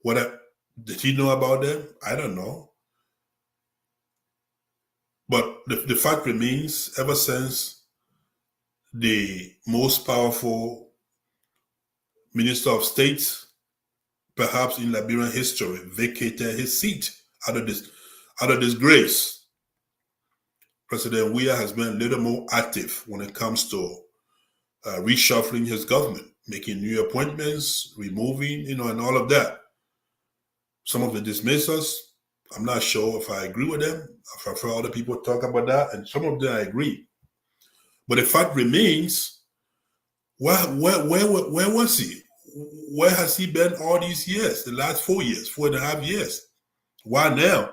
Did he know about them? I don't know. But the fact remains, ever since the most powerful Minister of State, perhaps in Liberian history, vacated his seat out of disgrace, President Weah has been a little more active when it comes to reshuffling his government, making new appointments, removing, and all of that. Some of the dismissals, I'm not sure if I agree with them. I've heard other people talk about that, and some of them I agree. But the fact remains, where was he? Where has he been all these years, the last 4 years, 4.5 years? Why now?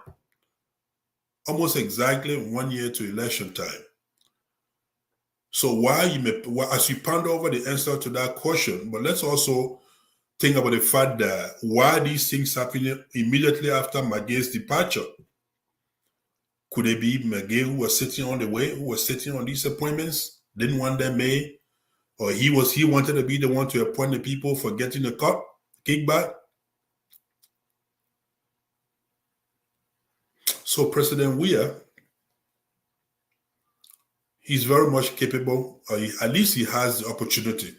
Almost exactly 1 year to election time. So as you ponder over the answer to that question, but let's also think about the fact that why these things happening immediately after McGay's departure. Could it be McGay who was sitting on the way, who was sitting on these appointments, didn't want them made, or he wanted to be the one to appoint the people for getting a cut, kickback? So President Weah, he's very much capable, or at least he has the opportunity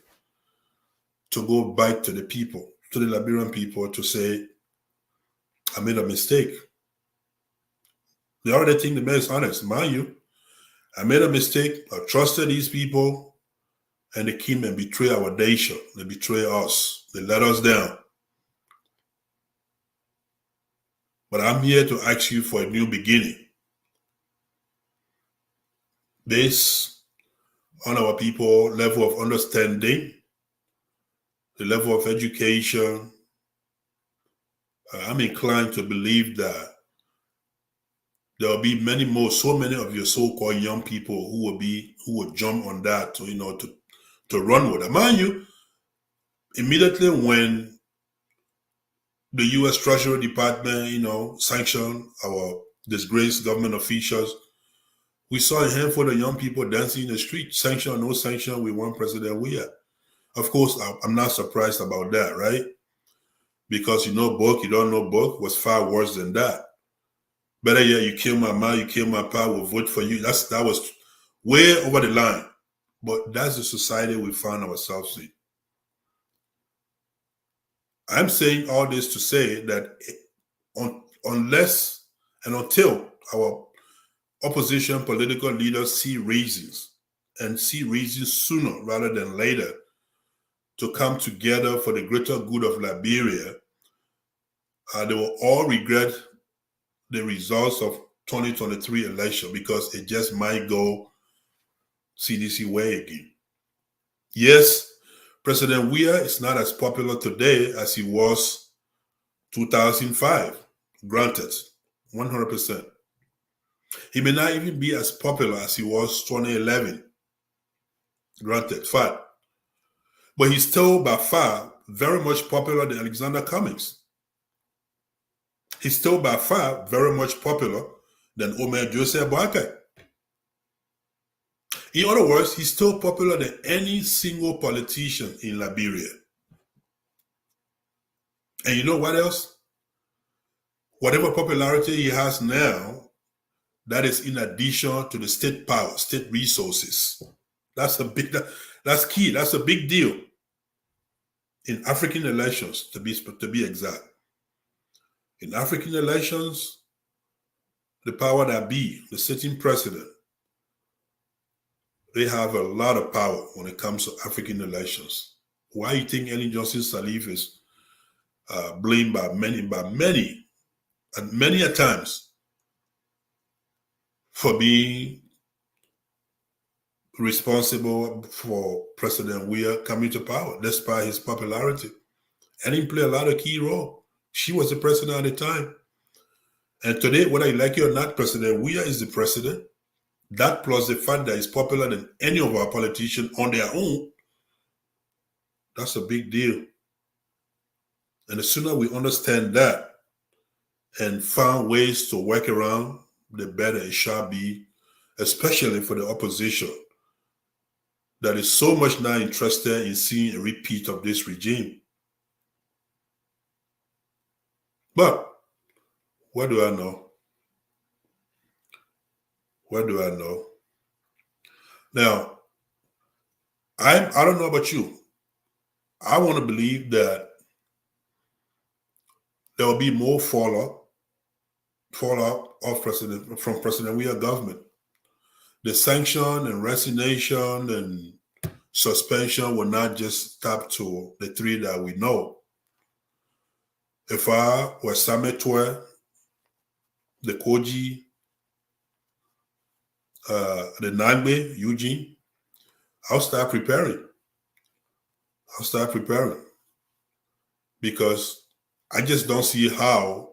to go back to the people, to the Liberian people, to say, I made a mistake. The other thing, the man is honest, mind you, I made a mistake, I trusted these people, and they came and betrayed our nation. They betrayed us. They let us down. But I'm here to ask you for a new beginning. Based on our people level of understanding, the level of education, I'm inclined to believe that there will be so many of your so-called young people who will jump on that to run with it. Mind you, immediately when the U.S. Treasury Department, sanctioned our disgraced government officials, we saw a handful of young people dancing in the street. Sanction or no sanction, we want President Weah. Of course, I'm not surprised about that, right? Because book, you don't know book was far worse than that. Better yet, you kill my mom, you kill my pa, we'll vote for you. That was way over the line. But that's the society we found ourselves in. I'm saying all this to say that unless and until our opposition political leaders see reasons sooner rather than later to come together for the greater good of Liberia, they will all regret the results of 2023 election because it just might go CDC way again. Yes, President Weah is not as popular today as he was 2005. Granted, 100%. He may not even be as popular as he was 2011. Granted, fact. But he's still by far very much popular than Alexander Cummings. He's still by far very much popular than Omer Joseph Boakai. In other words, he's still popular than any single politician in Liberia. And you know what else? Whatever popularity he has now, that is in addition to the state power, state resources. That's key. That's a big deal in African elections, to be exact. In African elections, the power that be, the sitting president, they have a lot of power when it comes to African elections. Why you think Ellen Johnson Sirleaf is blamed by many, and many a times for being responsible for President Weah coming to power, despite his popularity. Ellen played a lot of key role. She was the president at the time. And today, whether you like it or not, President Weah is the president. That plus the fact that he's popular than any of our politicians on their own, that's a big deal. And the sooner we understand that and find ways to work around, the better it shall be, especially for the opposition that is so much now interested in seeing a repeat of this regime. But what do I know? What do I know? Now, I don't know about you. I want to believe that there will be more fallout of from President Weah government. The sanction and resignation and suspension will not just stop to the three that we know. If I were Samuel Twe, the Koji, the Nangbe, Eugene, I'll start preparing. Because I just don't see how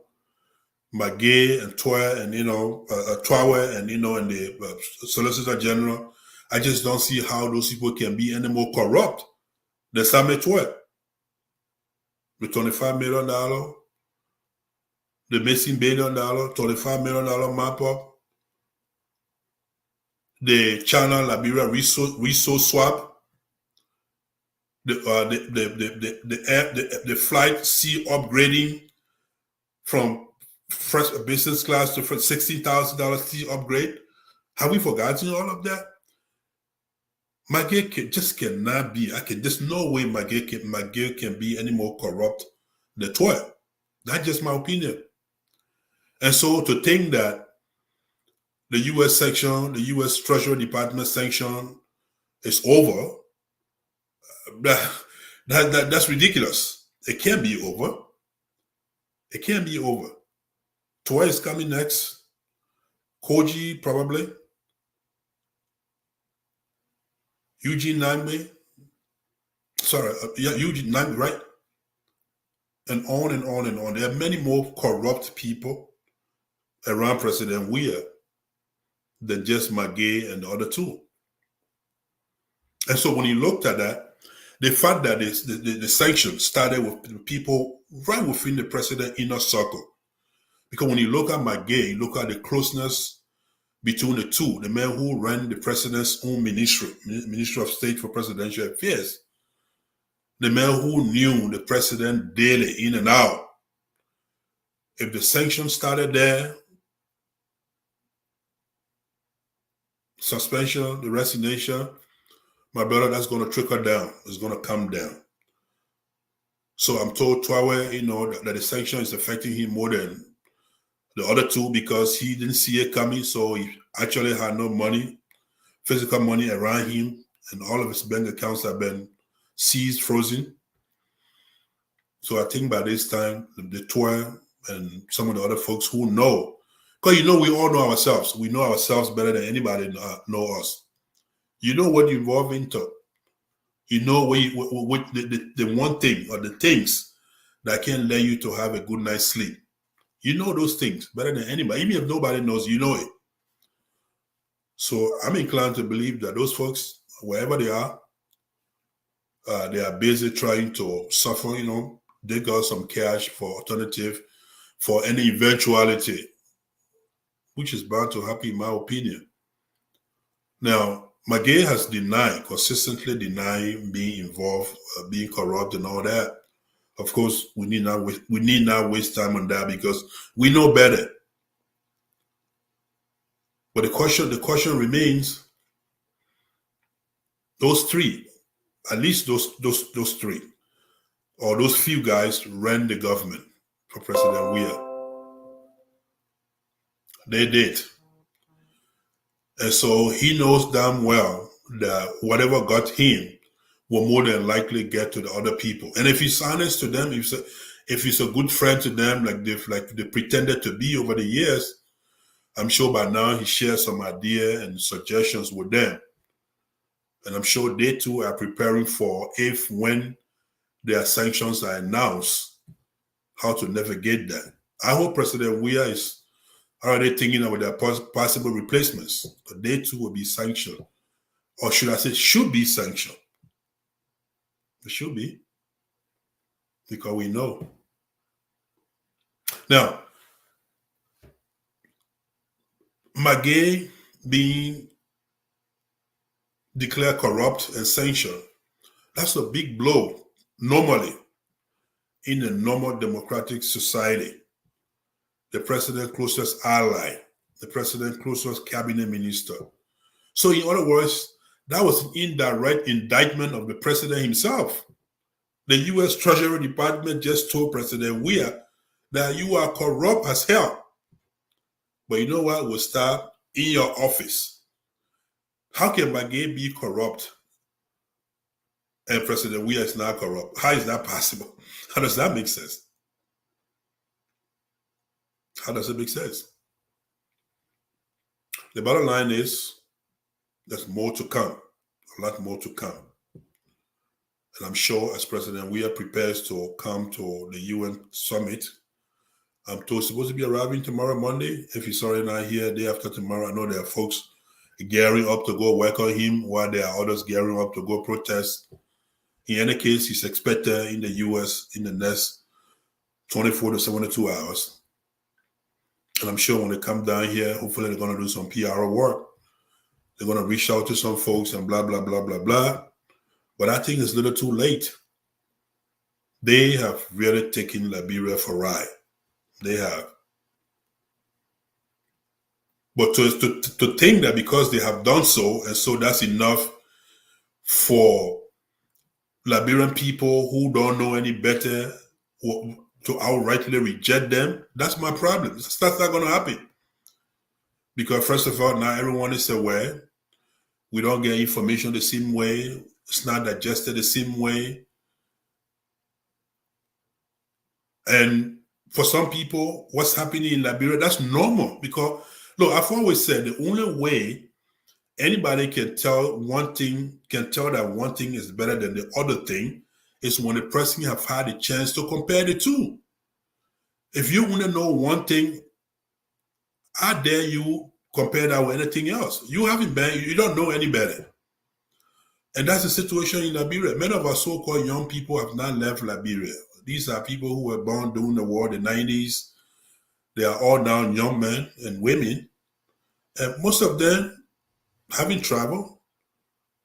Magay and Twe and Twawe and and the Solicitor General, I just don't see how those people can be any more corrupt than Samuel Twe. The $25 million, the missing $1 billion, $25 million map up, the China Liberia resource swap, the flight C upgrading from first business class to $16,000 C upgrade. Have we forgotten all of that? Magay just cannot be. There's no way Magay can be any more corrupt than Twe. That's just my opinion. And so to think that the U.S. section, the U.S. Treasury Department sanction is over, that's ridiculous. It can't be over. It can't be over. Twe is coming next. Koji probably. Eugene Nangbe. Eugene Nangbe, right? And on and on and on. There are many more corrupt people around President Weah than just Magay and the other two. And so when you looked at that, the fact that the sanctions started with people right within the president's inner circle. Because when you look at Magay, you look at the closeness between the two, the man who ran the president's own ministry of State for Presidential Affairs, the man who knew the president daily in and out. If the sanctions started there, suspension, the resignation, my brother, that's going to trickle down. It's going to come down. So I'm told Twawe, that the sanction is affecting him more than the other two because he didn't see it coming. So he actually had no money, physical money around him, and all of his bank accounts have been seized, frozen. So I think by this time, the Twe and some of the other folks who know, because we all know ourselves. We know ourselves better than anybody know us. You know what you involve into. You know what the one thing or the things that can let you to have a good night's sleep. You know those things better than anybody. Even if nobody knows, you know it. So I'm inclined to believe that those folks, wherever they are busy trying to suffer, dig out some cash for alternative for any eventuality, which is bound to happen in my opinion. Now, Magay has consistently denied being involved, being corrupt and all that. Of course, we need not waste time on that because we know better. But the question remains, those three, at least those three, or those few guys ran the government for President Weah. They did. And so he knows damn well that whatever got him will more than likely get to the other people. And if he's honest to them, if he's a good friend to them, like they pretended to be over the years, I'm sure by now he shares some idea and suggestions with them. And I'm sure they too are preparing for when their sanctions are announced, how to navigate that. I hope President Weah is already thinking about their possible replacements, but they too will be sanctioned. Or should I say, should be sanctioned. It should be. Because we know. Now, Magay being declared corrupt and sanctioned, that's a big blow normally in a normal democratic society. The president's closest ally, the president's closest cabinet minister. So in other words, that was an indirect indictment of the president himself. The U.S. Treasury Department just told President Weah that you are corrupt as hell. But you know what? We'll start in your office. How can Magay be corrupt and President Weah is not corrupt? How is that possible? How does that make sense? How does it make sense? The bottom line is there's more to come, a lot more to come. And I'm sure as President Weah prepares to come to the UN summit, I'm supposed to be arriving tomorrow, Monday. If he's already not here, day after tomorrow, I know there are folks gearing up to go welcome him while there are others gearing up to go protest. In any case, he's expected in the US in the next 24 to 72 hours. And I'm sure when they come down here, hopefully they're going to do some PR work. They're going to reach out to some folks and blah, blah, blah, blah, blah. But I think it's a little too late. They have really taken Liberia for a ride. They have. But to think that because they have done so, and so that's enough for Liberian people who don't know any better to outrightly reject them, that's my problem. That's not going to happen. Because first of all, now everyone is aware. We don't get information the same way. It's not digested the same way. And for some people, what's happening in Liberia, that's normal. Because, look, I've always said the only way anybody can tell that one thing is better than the other thing is when the person have had a chance to compare the two. If you want to know one thing, how dare you compare that with anything else? You don't know any better. And that's the situation in Liberia. Many of our so-called young people have not left Liberia. These are people who were born during the war, the 90s. They are all now young men and women. And most of them haven't traveled.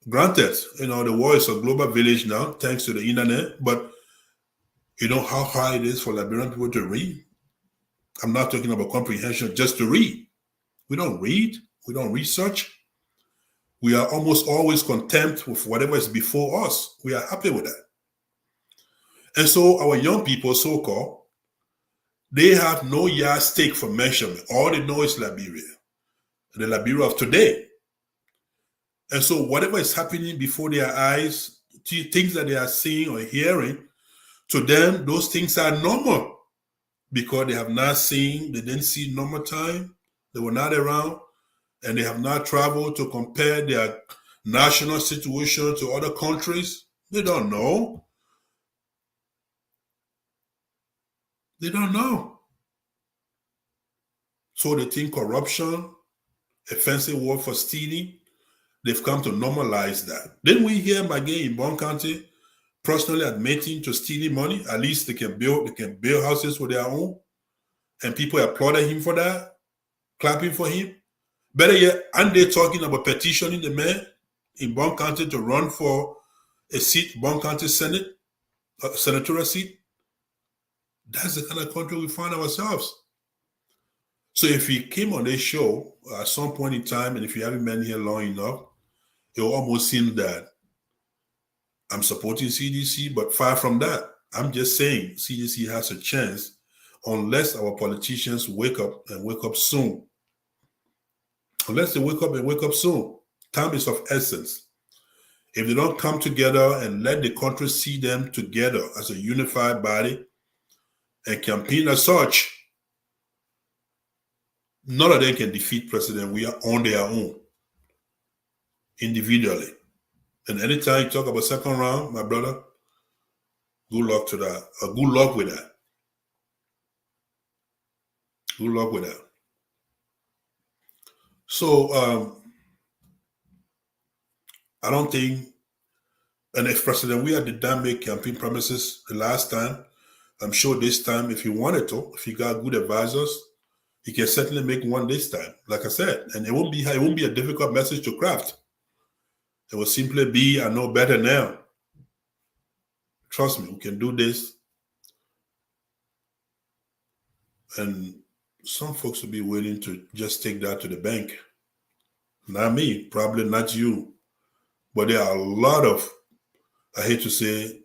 Granted, the war is a global village now, thanks to the internet. But you know how hard it is for Liberian people to read? I'm not talking about comprehension, just to read. We don't read. We don't research. We are almost always content with whatever is before us. We are happy with that. And so our young people, so-called, they have no yardstick for measurement. All they know is Liberia, the Liberia of today. And so whatever is happening before their eyes, things that they are seeing or hearing, to them, those things are normal because they have not seen, they didn't see normal time, they were not around, and they have not traveled to compare their national situation to other countries. They don't know. They don't know. So they think corruption, a fancy word for stealing, they've come to normalize that. Didn't we hear Magay in Bon County personally admitting to stealing money? At least they can build houses with their own. And people applauded him for that, clapping for him. Better yet, aren't they talking about petitioning the man in Bond County to run for a seat, Bond County Senate, senatorial seat. That's the kind of country we find ourselves. So if he came on this show at some point in time, and if you haven't been here long enough, it will almost seem that I'm supporting CDC, but far from that. I'm just saying CDC has a chance unless our politicians wake up and wake up soon. Unless they wake up and wake up soon. Time is of essence. If they don't come together and let the country see them together as a unified body and campaign as such, none of them can defeat President Weah on their own, individually. And anytime you talk about second round, my brother, good luck to that. Good luck with that. Good luck with that. So I don't think, and if President Weah did not make campaign promises the last time, I'm sure this time, if he wanted to, if he got good advisors, he can certainly make one this time. Like I said, and it won't be a difficult message to craft. It will simply be, I know better now. Trust me, we can do this. And some folks will be willing to just take that to the bank. Not me, probably not you. But there are a lot of, I hate to say,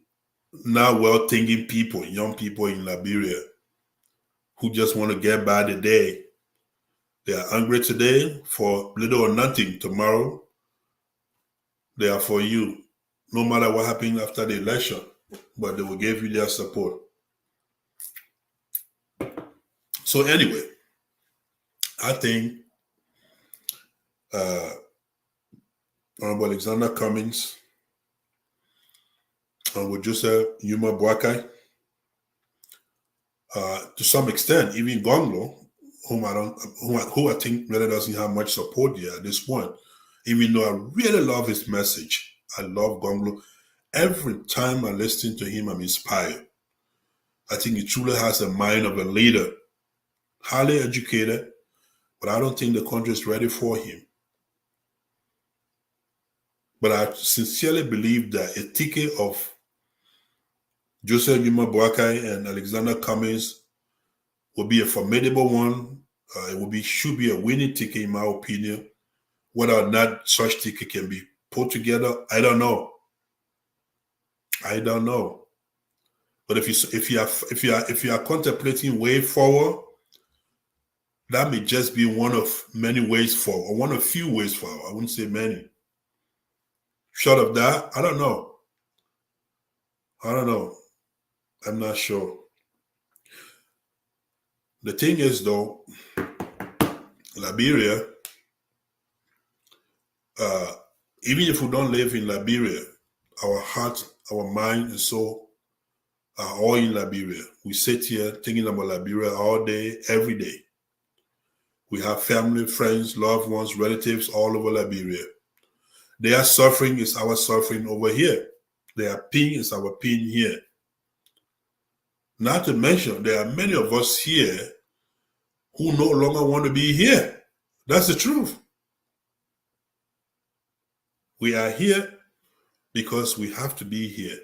now well-thinking people, young people in Liberia, who just want to get by the day. They are hungry today for little or nothing. Tomorrow, they are for you, no matter what happens after the election, but they will give you their support. So anyway, I think Honorable Alexander Cummings, Honorable Joseph Yuma Boakai, to some extent, even Gonglo, who I think really doesn't have much support here at this point, even though I really love his message. I love Gonglo. Every time I listen to him, I'm inspired. I think he truly has the mind of a leader, highly educated, but I don't think the country is ready for him. But I sincerely believe that a ticket of Joseph Yuma Boakai and Alexander Cummings will be a formidable one. It should be a winning ticket, in my opinion. Whether or not such ticket can be put together, I don't know. I don't know. But if you are contemplating way forward, that may just be one of many ways forward, or one of few ways forward. I wouldn't say many. Short of that, I don't know. I'm not sure. The thing is, though, Liberia, even if we don't live in Liberia, our heart, our mind, and soul are all in Liberia. We sit here thinking about Liberia all day, every day. We have family, friends, loved ones, relatives all over Liberia. Their suffering is our suffering over here. Their pain is our pain here. Not to mention, there are many of us here who no longer want to be here. That's the truth. We are here because we have to be here.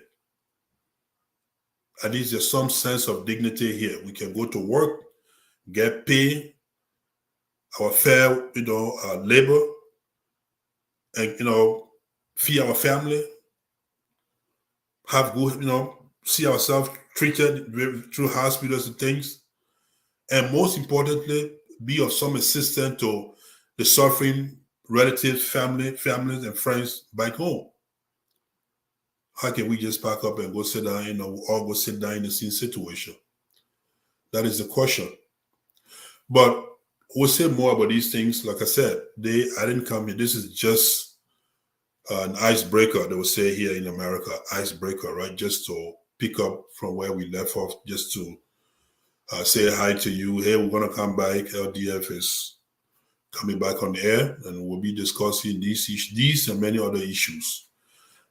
At least there's some sense of dignity here. We can go to work, get paid, our fair, labor, and, feed our family, have good, see ourselves treated through hospitals and things. And most importantly, be of some assistance to the suffering relatives, families, and friends back home. How can we just pack up and go sit down, all go sit down in the same situation? That is the question. But we'll say more about these things. Like I said, I didn't come here. This is just an icebreaker, they will say here in America, icebreaker, right? Just to pick up from where we left off, just to say hi to you. Hey, we're going to come back. LDF is coming back on the air, and we'll be discussing these and many other issues.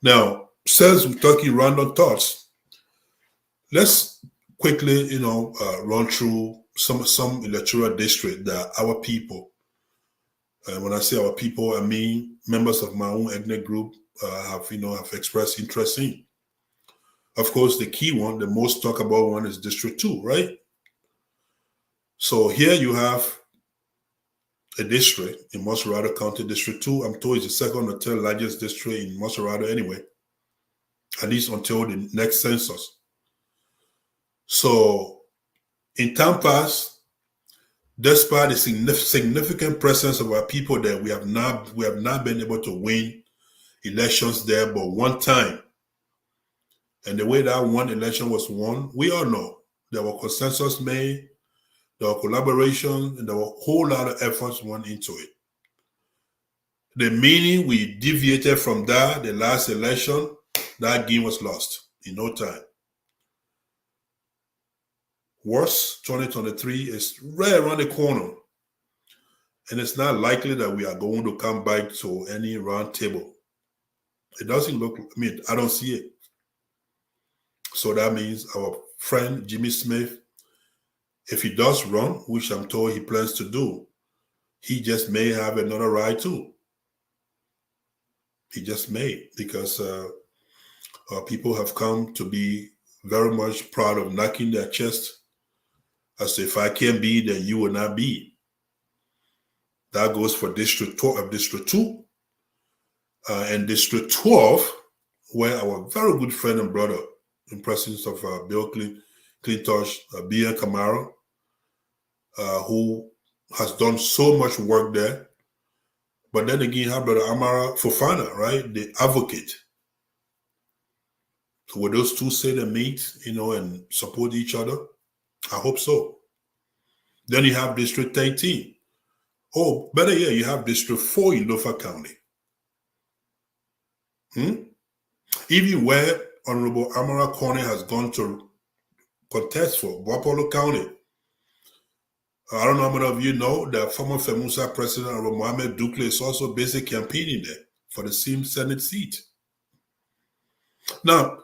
Now, since we're talking random thoughts, let's quickly, run through some electoral district that our people When I say our people, I mean members of my own ethnic group have expressed interest in. Of course, the key one, the most talked about one, is District 2, right? So here you have a district in Montserrado County, District 2. I'm told it's the second or third largest district in Montserrado anyway, at least until the next census. So in time past, despite the significant presence of our people there, we have not been able to win elections there but one time. And the way that one election was won, we all know there were consensus made, there were collaboration, and there were a whole lot of efforts went into it. The minute we deviated from that, the last election, that game was lost in no time. Worse, 2023 is right around the corner. And it's not likely that we are going to come back to any round table. It doesn't look, I don't see it. So that means our friend Jimmy Smith, if he does run, which I'm told he plans to do, he just may have another ride too. He just may, because people have come to be very much proud of knocking their chest as if I can be, then you will not be. That goes for District 2 and District 12, where our very good friend and brother, in presence of Bill Clintosh, B.N. Camara, who has done so much work there. But then again, how brother Amara Fofana, right? The advocate. So will those two say they meet, and support each other? I hope so. Then you have District 13. Oh, better yet, you have District 4 in Lofa County. Even where Honorable Amara Corney has gone to contest for Wapolo County. I don't know how many of you know that former FEMUSA President Honorable Mohamed Dukle is also basically campaigning there for the same Senate seat. Now,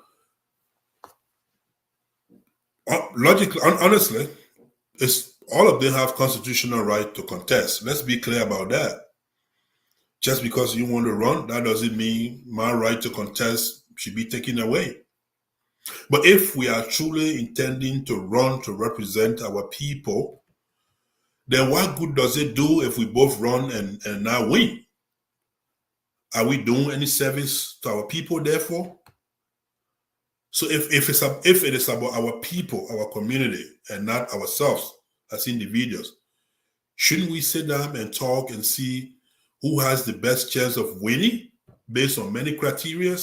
logically, honestly, all of them have constitutional right to contest. Let's be clear about that. Just because you want to run, that doesn't mean my right to contest should be taken away. But if we are truly intending to run to represent our people, then what good does it do if we both run and not win? Are we doing any service to our people, therefore? So if it is about our people, our community, and not ourselves as individuals, shouldn't we sit down and talk and see who has the best chance of winning based on many criteria?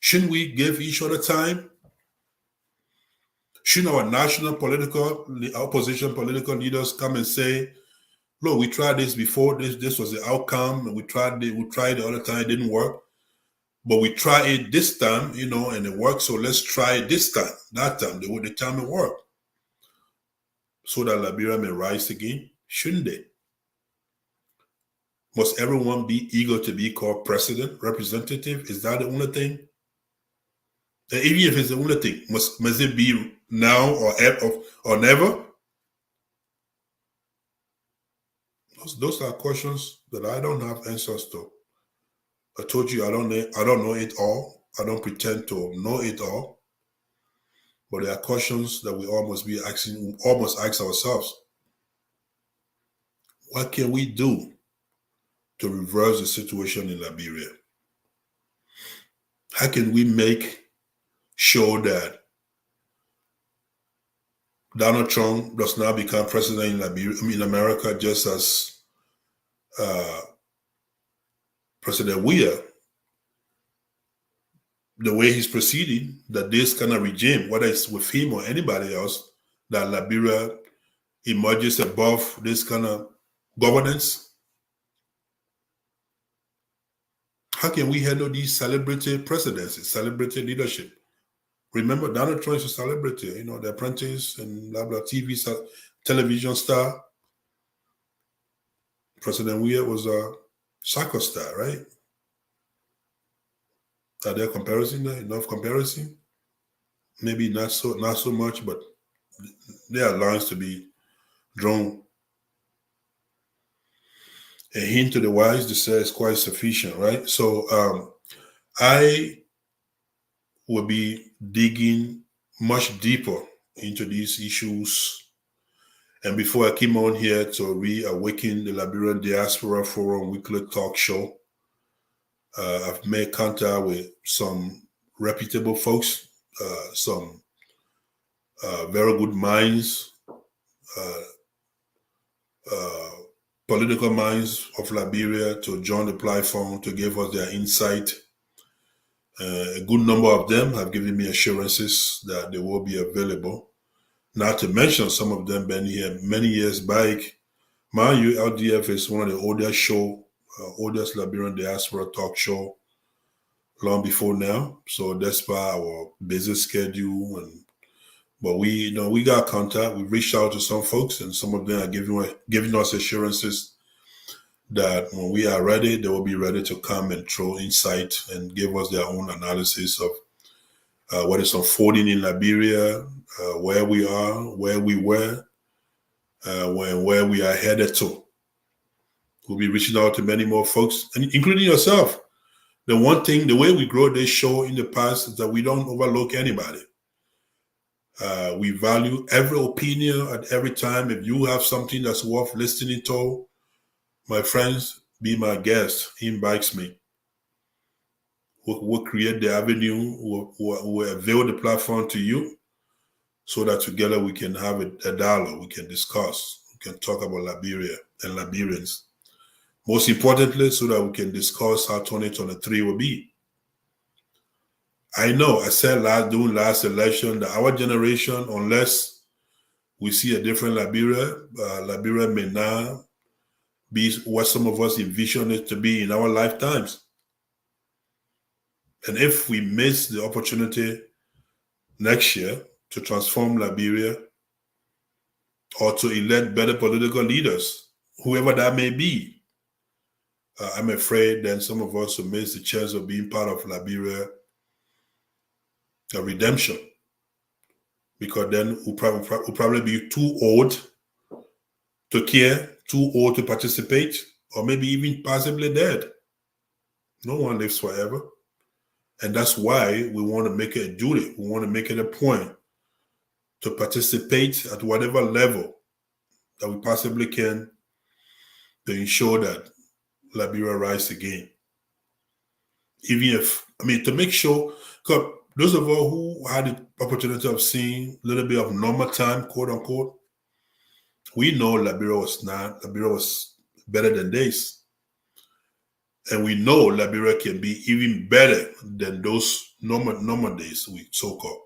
Shouldn't we give each other time? Shouldn't our national opposition political leaders come and say, look, we tried this before, this was the outcome, and we tried the other time, it didn't work. But we tried it this time, and it worked, so let's try it this time, that time, the time it worked. So that Liberia may rise again, shouldn't they? Must everyone be eager to be called president, representative? Is that the only thing? And even if it's the only thing, must it be now or never? Those are questions that I don't have answers to. I told you I don't know it all. I don't pretend to know it all. But there are questions that we almost ask ourselves. What can we do to reverse the situation in Liberia? How can we make sure that Donald Trump does not become president in America, just as President Weah, the way he's proceeding, that this kind of regime, whether it's with him or anybody else, that Liberia emerges above this kind of governance? How can we handle these celebrity presidencies, celebrity leadership? Remember, Donald Trump is a celebrity, The Apprentice and blah, blah, television star. President Weah was a soccer star, right? Are there comparison there? Enough comparison? Maybe not so much, but there are lines to be drawn. a hint to the wise, they say, is quite sufficient, right? So I will be digging much deeper into these issues. And before I came on here to reawaken the Liberian Diaspora Forum weekly talk show, I've made contact with some reputable folks, some very good minds, political minds of Liberia to join the platform to give us their insight. A good number of them have given me assurances that they will be available. Not to mention some of them been here many years back. Mind you, LDF is one of the oldest Liberian diaspora talk show long before now. So despite our busy schedule, but we got contact. We reached out to some folks, and some of them are giving us assurances that when we are ready, they will be ready to come and throw insight and give us their own analysis of what is unfolding in Liberia, where we are, where we were, where we are headed to. We'll be reaching out to many more folks, and including yourself. The way we grow this show in the past is that we don't overlook anybody. We value every opinion at every time. If you have something that's worth listening to, my friends, be my guest. He invites me. We'll create the avenue. We'll avail the platform to you so that together we can have a dialogue. We can discuss. We can talk about Liberia and Liberians. Most importantly, so that we can discuss how 2023 will be. I know I said during last election that our generation, unless we see a different Liberia, Liberia may not be what some of us envision it to be in our lifetimes. And if we miss the opportunity next year to transform Liberia or to elect better political leaders, whoever that may be, I'm afraid then some of us will miss the chance of being part of Liberia redemption, because then we'll probably be too old to care, too old to participate, or maybe even possibly dead. No one lives forever. And that's why we want to make it a duty. We want to make it a point to participate at whatever level that we possibly can to ensure that Liberia rise again. To make sure, because those of us who had the opportunity of seeing a little bit of normal time, quote unquote, we know Liberia was better than this. And we know Liberia can be even better than those normal days, so-called.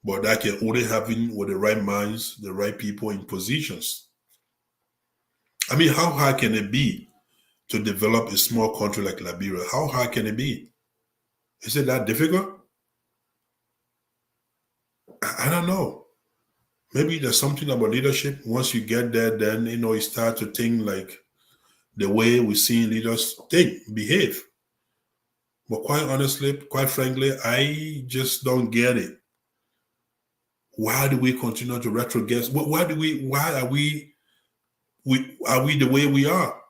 But that can only happen with the right minds, the right people in positions. How hard can it be to develop a small country like Liberia? How hard can it be? Is it that difficult? I don't know. Maybe there's something about leadership. Once you get there, then you start to think like the way we see leaders behave. But quite honestly, quite frankly, I just don't get it. Why do we continue to retrogress? Why are we the way we are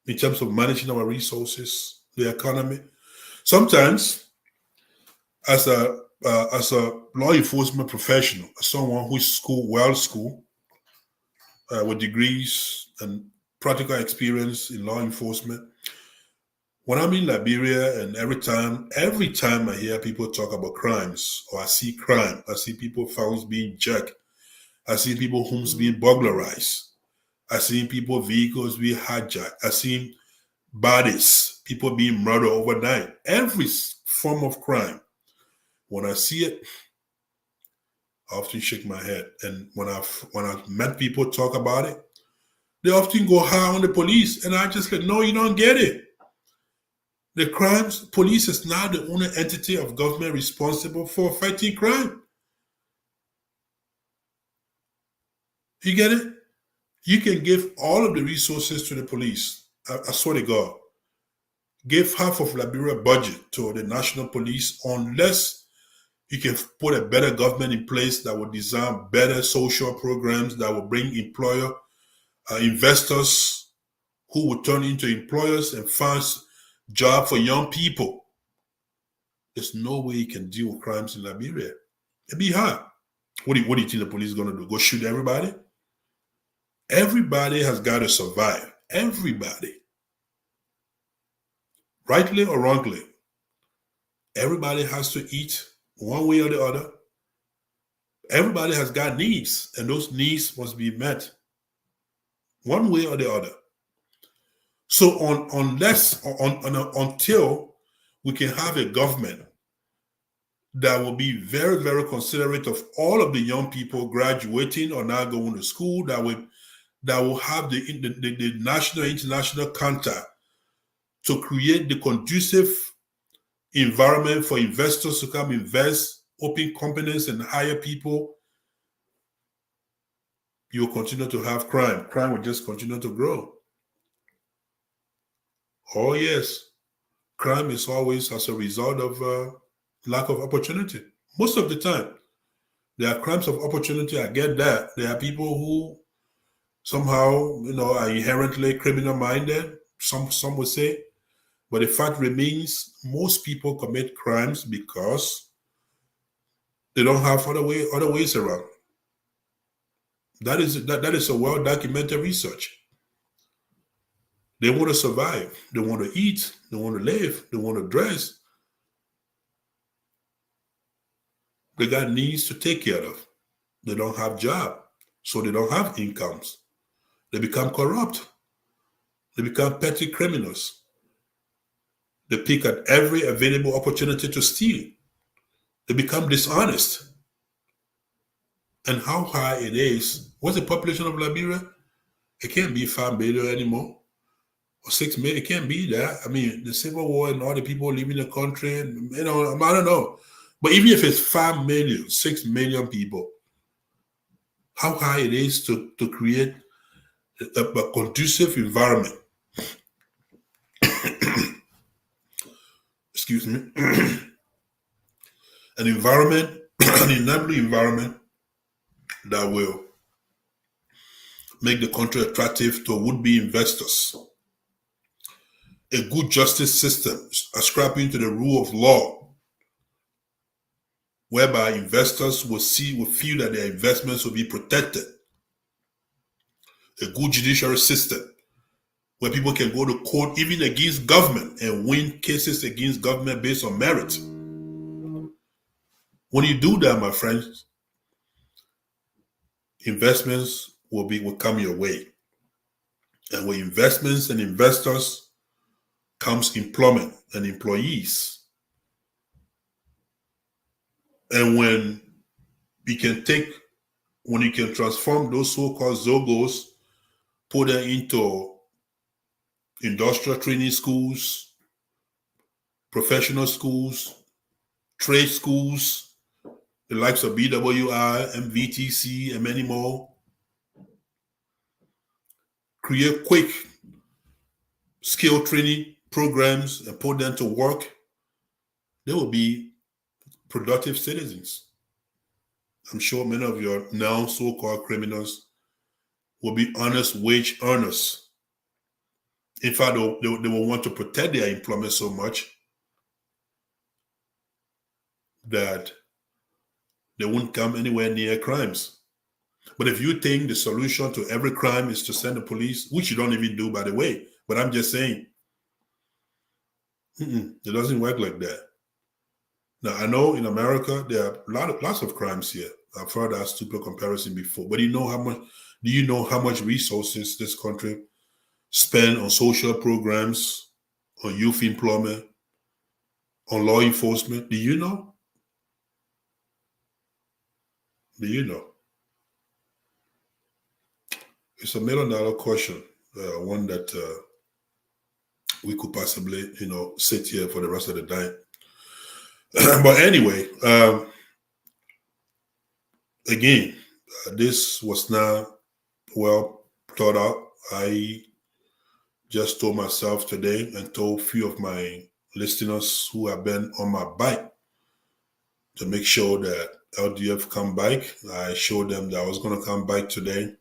in terms of managing our resources, the economy? Sometimes, as a law enforcement professional, as someone who is well-schooled, with degrees and practical experience in law enforcement, when I'm in Liberia, and every time I hear people talk about crimes, or I see crime, I see people phones being jacked, I see people homes being burglarized, I see people vehicles being hijacked, I see bodies, people being murdered overnight, every form of crime. When I see it, I often shake my head. And when I've met people talk about it, they often go high on the police. And I just like, no, you don't get it. The police is not the only entity of government responsible for fighting crime. You get it? You can give all of the resources to the police. I swear to God. Give half of Liberia budget to the national police unless you can put a better government in place that will design better social programs that will bring employer investors who will turn into employers and find jobs for young people. There's no way you can deal with crimes in Liberia. It'd be hard. What do you think the police are going to do? Go shoot everybody? Everybody has got to survive. Everybody. Rightly or wrongly. Everybody has to eat one way or the other. Everybody has got needs, and those needs must be met one way or the other. So until we can have a government that will be very, very considerate of all of the young people graduating or now going to school, that will have the national, international contact to create the conducive environment for investors to come invest, open companies and hire people, you will continue to have crime. Crime will just continue to grow. Oh yes, crime is always as a result of lack of opportunity. Most of the time, there are crimes of opportunity. I get that. There are people who somehow, are inherently criminal-minded. Some would say, but the fact remains, most people commit crimes because they don't have other ways around. That is a well-documented research. They want to survive. They want to eat. They want to live. They want to dress. They got needs to take care of. They don't have job, so they don't have incomes. They become corrupt. They become petty criminals. They pick at every available opportunity to steal. They become dishonest. And how high it is? What's the population of Liberia? It can't be 5 million anymore. Or 6 million. It can't be that. I mean, the Civil War and all the people leaving the country, I don't know. But even if it's 5 million, 6 million people, how high it is to create a conducive environment. Excuse me. An environment, an enabling environment that will make the country attractive to would-be investors. A good justice system ascribing to the rule of law, whereby investors will feel that their investments will be protected. A good judiciary system where people can go to court even against government and win cases against government based on merit. When you do that, my friends, investments will come your way. And with investments and investors comes employment and employees. And when you can transform those so-called Zogos, put them into industrial training schools, professional schools, trade schools, the likes of BWI, MVTC, and many more. Create quick skill training programs and put them to work. They will be productive citizens. I'm sure many of your now so-called criminals will be honest wage earners. In fact, they will want to protect their employment so much that they won't come anywhere near crimes. But if you think the solution to every crime is to send the police, which you don't even do, by the way, but I'm just saying, it doesn't work like that. Now, I know in America, there are lots of crimes here. I've heard that stupid comparison before, but do you know how much resources this country spend on social programs, on youth employment, on law enforcement? Do you know? Do you know? It's $1 million question, one that we could possibly, sit here for the rest of the day. But anyway, again, this was not well thought out. I just told myself today and told a few of my listeners who have been on my bike to make sure that LDF come back. I showed them that I was going to come back today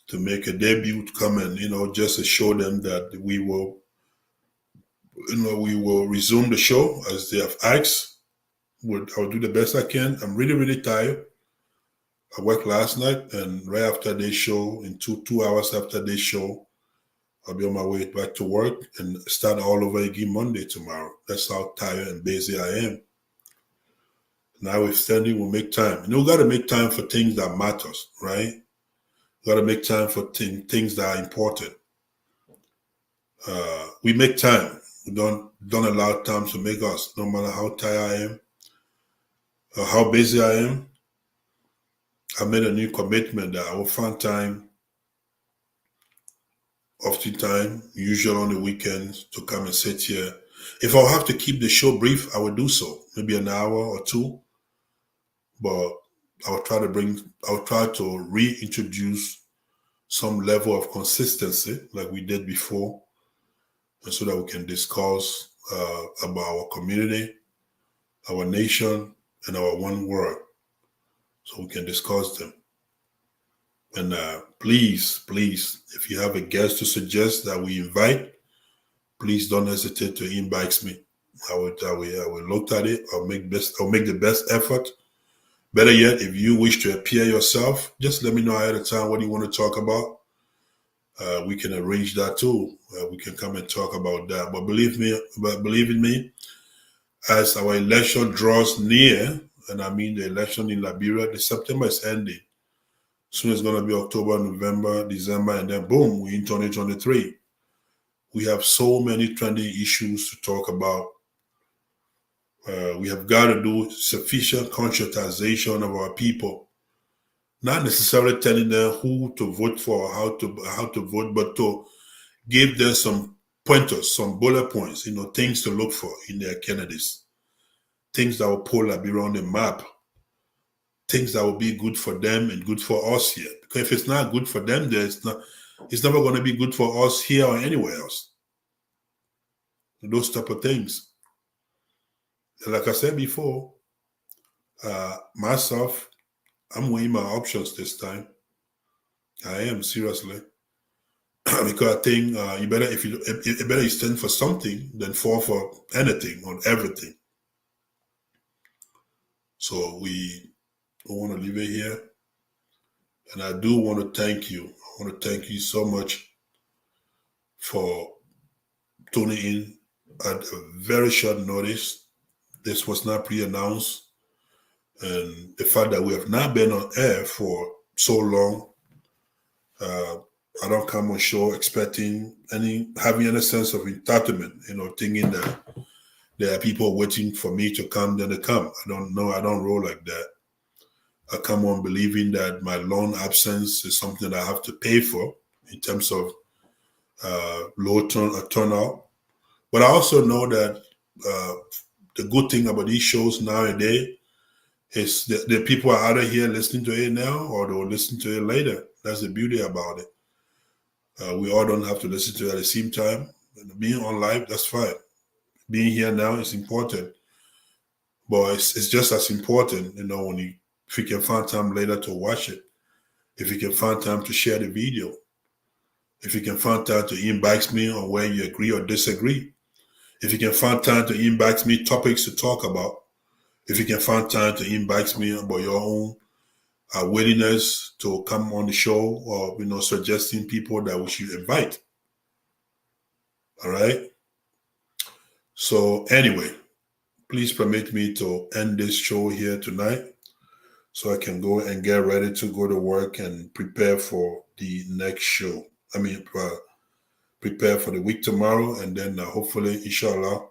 to make a debut, to come and, just to show them that we will resume the show as they have asked. I'll do the best I can. I'm really, really tired. I worked last night, and right after this show, in 2 hours after this show, I'll be on my way back to work and start all over again Monday tomorrow. That's how tired and busy I am. Notwithstanding, we'll make time. We got to make time for things that matters, right? We got to make time for things that are important. We make time. We don't allow time to make us. No matter how tired I am or how busy I am, I made a new commitment that I will find time, oftentimes, usually on the weekends, to come and sit here. If I'll have to keep the show brief, I will do so. Maybe an hour or two. But I'll try to reintroduce some level of consistency like we did before, and so that we can discuss about our community, our nation, and our one world. So we can discuss them. And please, if you have a guest to suggest that we invite, please don't hesitate to inbox me. I will look at it. I'll make the best effort. Better yet, if you wish to appear yourself, just let me know ahead of time what you want to talk about. We can arrange that too. We can come and talk about that. But believe in me, as our election draws near, and I mean the election in Liberia, the September is ending. Soon it's going to be October, November, December, and then boom, we're in 2023. We have so many trending issues to talk about. We have got to do sufficient conscientization of our people, not necessarily telling them who to vote for or how to vote, but to give them some pointers, some bullet points, things to look for in their candidates, things that will pull Liberia on the map, things that will be good for them and good for us here. Because if it's not good for them, it's never going to be good for us here or anywhere else. Those type of things. Like I said before, myself, I'm weighing my options this time. I am, seriously. Because I think you better stand for something than fall for anything or everything. So we want to leave it here. And I do want to thank you. I want to thank you so much for tuning in at a very short notice. This was not pre-announced. And the fact that we have not been on air for so long, I don't come on show expecting having any sense of entitlement, thinking that there are people waiting for me to come, then they come. I don't know. I don't roll like that. I come on believing that my long absence is something that I have to pay for in terms of low turnout. But I also know that the good thing about these shows nowadays is that the people are either here listening to it now or they'll listen to it later. That's the beauty about it. We all don't have to listen to it at the same time. Being on live, that's fine. Being here now is important. But it's just as important, if you can find time later to watch it, if you can find time to share the video, if you can find time to inbox me on where you agree or disagree, if you can find time to inbox me topics to talk about, if you can find time to inbox me about your own willingness to come on the show or, suggesting people that we should invite. All right. So anyway, please permit me to end this show here tonight so I can go and get ready to go to work and prepare for the next show. Prepare for the week tomorrow, and then hopefully, inshallah,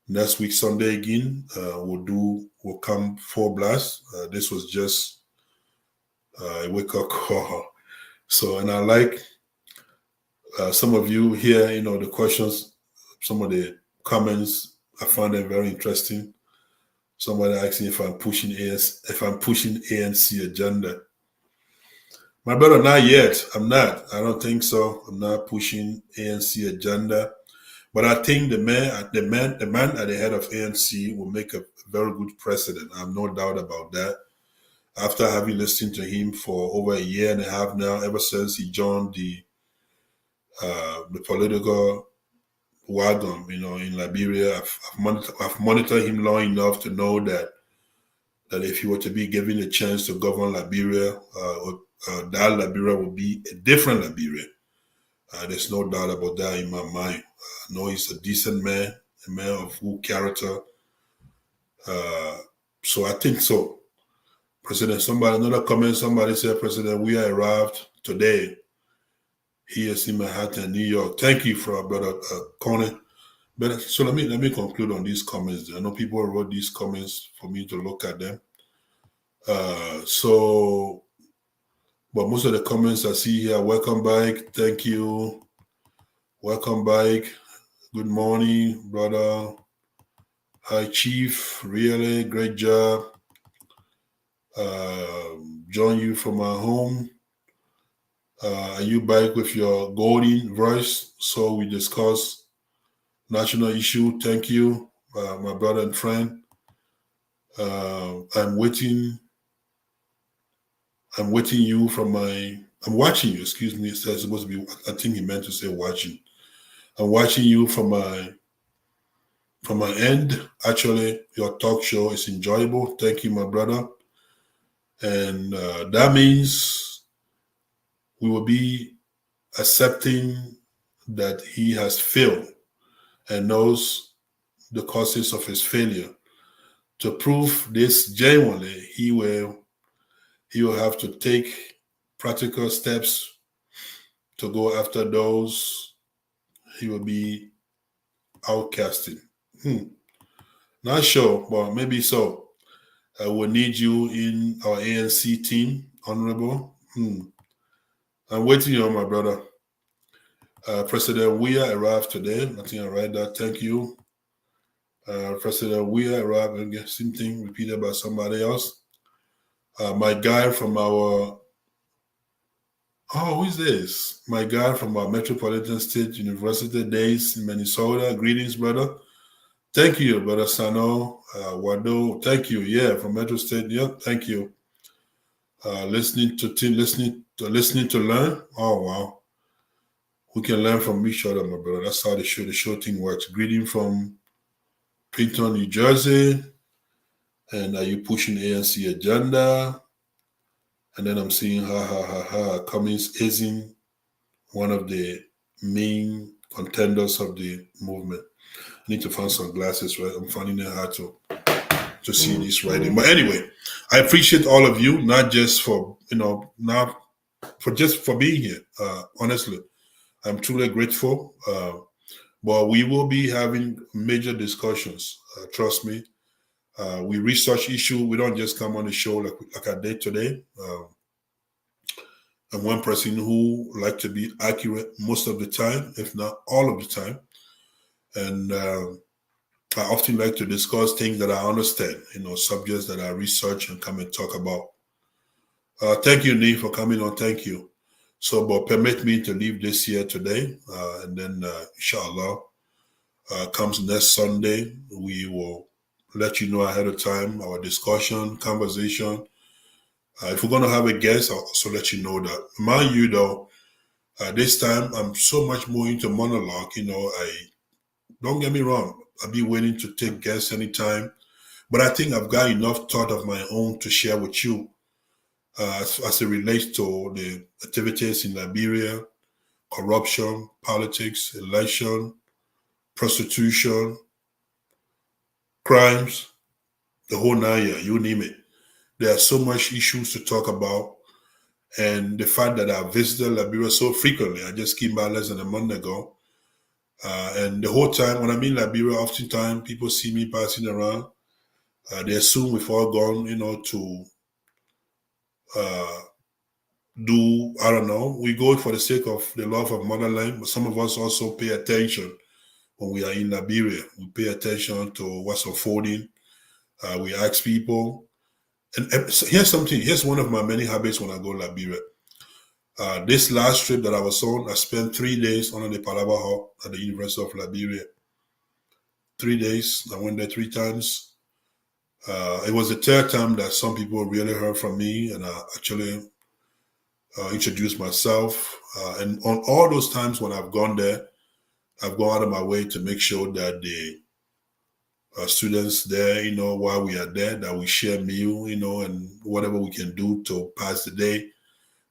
next week Sunday again, we'll come full blast. This was just a wake-up call. So, and I like some of you here, the questions, some of the comments, I found them very interesting. Somebody asking if I'm pushing ANC agenda. My brother, not yet. I'm not. I don't think so. I'm not pushing ANC agenda. But I think the man at the head of ANC will make a very good president. I have no doubt about that. after having listened to him for over a year and a half now, ever since he joined the political wagon, in Liberia. I've monitored him long enough to know that if he were to be given a chance to govern Liberia, that Liberia would be a different Liberia. There's no doubt about that in my mind. I know he's a decent man, a man of good character. So I think so. President, another comment, somebody said, President, we arrived today here in Manhattan, New York. Thank you for our brother Conan. But so let me conclude on these comments. I know people wrote these comments for me to look at them. But most of the comments I see here, welcome back, thank you, welcome back, good morning, brother. Hi, Chief, really great job. Join you from my home. Are you back with your golden voice? So we discuss national issue. Thank you, my brother and friend. I'm watching you, excuse me. It's supposed to be, I think he meant to say watching. I'm watching you from my end. Actually, your talk show is enjoyable. Thank you, my brother. And that means we will be accepting that he has failed and knows the causes of his failure. To prove this genuinely, he will have to take practical steps to go after those he will be outcasting. Not sure, but maybe so. I will need you in our ANC team, Honorable. I'm waiting on my brother. President Weah arrived today. I think I write that. Thank you. President Weah arrived, and get same thing repeated by somebody else. My guy from our, who is this? My guy from our Metropolitan State University days in Minnesota. Greetings, brother. Thank you, brother Sano. Wado, thank you. Yeah, from Metro State. Yep, thank you. Listening to learn. Oh wow, we can learn from each other, my brother. That's how the show thing works. Greeting from Princeton, New Jersey. And are you pushing ANC agenda? And then I'm seeing Cummings isn't one of the main contenders of the movement. I need to find some glasses, right? I'm finding it hard to see this writing. But anyway, I appreciate all of you, not just for, for being here. Honestly, I'm truly grateful. But we will be having major discussions. Trust me. We research issue. We don't just come on the show like I did today. I'm one person who like to be accurate most of the time, if not all of the time. And I often like to discuss things that I understand, subjects that I research and come and talk about. Thank you, Nee, for coming on. Thank you. So, but permit me to leave this here today. And then, inshallah, comes next Sunday, we will let you know ahead of time our discussion, conversation. If we're going to have a guest, I'll also let you know that. Mind you, though, this time I'm so much more into monologue. Don't get me wrong. I'll be willing to take guests anytime. But I think I've got enough thought of my own to share with you as it relates to the activities in Liberia, corruption, politics, election, prostitution, crimes, the whole nine, you name it. There are so much issues to talk about. And the fact that I visited Liberia so frequently, I just came by less than a month ago. And the whole time, when I'm in Liberia, oftentimes people see me passing around. They assume we've all gone, to do, I don't know, we go for the sake of the love of motherland, but some of us also pay attention when we are in Liberia. We pay attention to what's unfolding. We ask people. And here's one of my many habits when I go to Liberia. This last trip that I was on, I spent 3 days under the Palava Hall at the University of Liberia. 3 days. I went there 3 times. It was the third time that some people really heard from me, and I actually introduced myself. And on all those times when I've gone there, I've gone out of my way to make sure that the students there, while we are there, that we share meal, and whatever we can do to pass the day.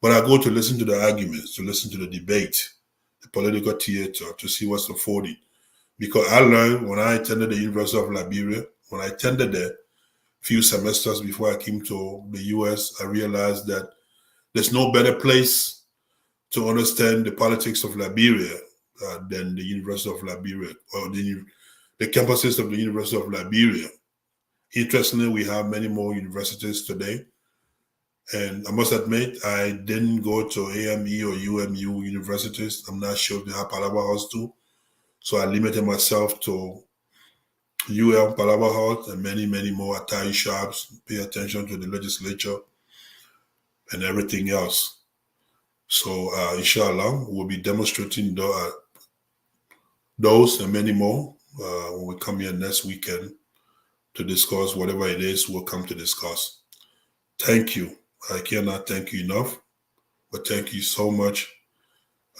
But I go to listen to the arguments, to listen to the debate, the political theater, to see what's unfolding. Because I learned when I attended the University of Liberia, when I attended there, few semesters before I came to the US, I realized that there's no better place to understand the politics of Liberia than the University of Liberia, or the campuses of the University of Liberia. Interestingly, we have many more universities today. And I must admit, I didn't go to AME or UMU universities. I'm not sure if they have Palava House too. So I limited myself to UL, Palava House, and many, many more Atari shops, pay attention to the legislature and everything else. So inshallah, we'll be demonstrating those and many more when we come here next weekend to discuss whatever it is we'll come to discuss. Thank you. I cannot thank you enough, but thank you so much.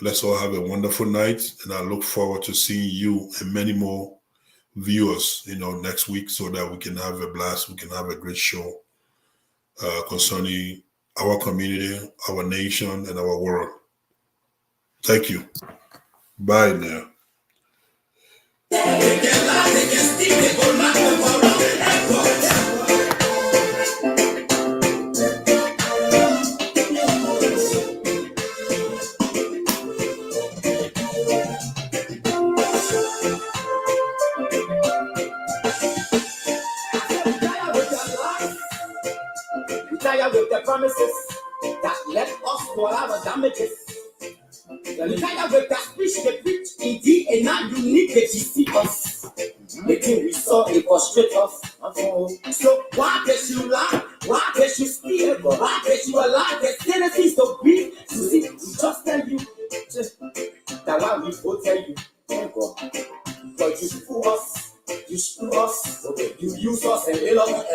Let's all have a wonderful night, and I look forward to seeing you and many more viewers, next week, so that we can have a blast. We can have a great show concerning our community, our nation, and our world. Thank you. Bye now. With the promises that let us for our damages. The retire with that speech they preach indeed, and now you need to see us. The thing we saw it frustrate us. So why can't you lie? Why can't you steal? Why can't you allow the tendencies to be? You see, we just tell you that why we both tell you, but you fool us, you screw us, you use us and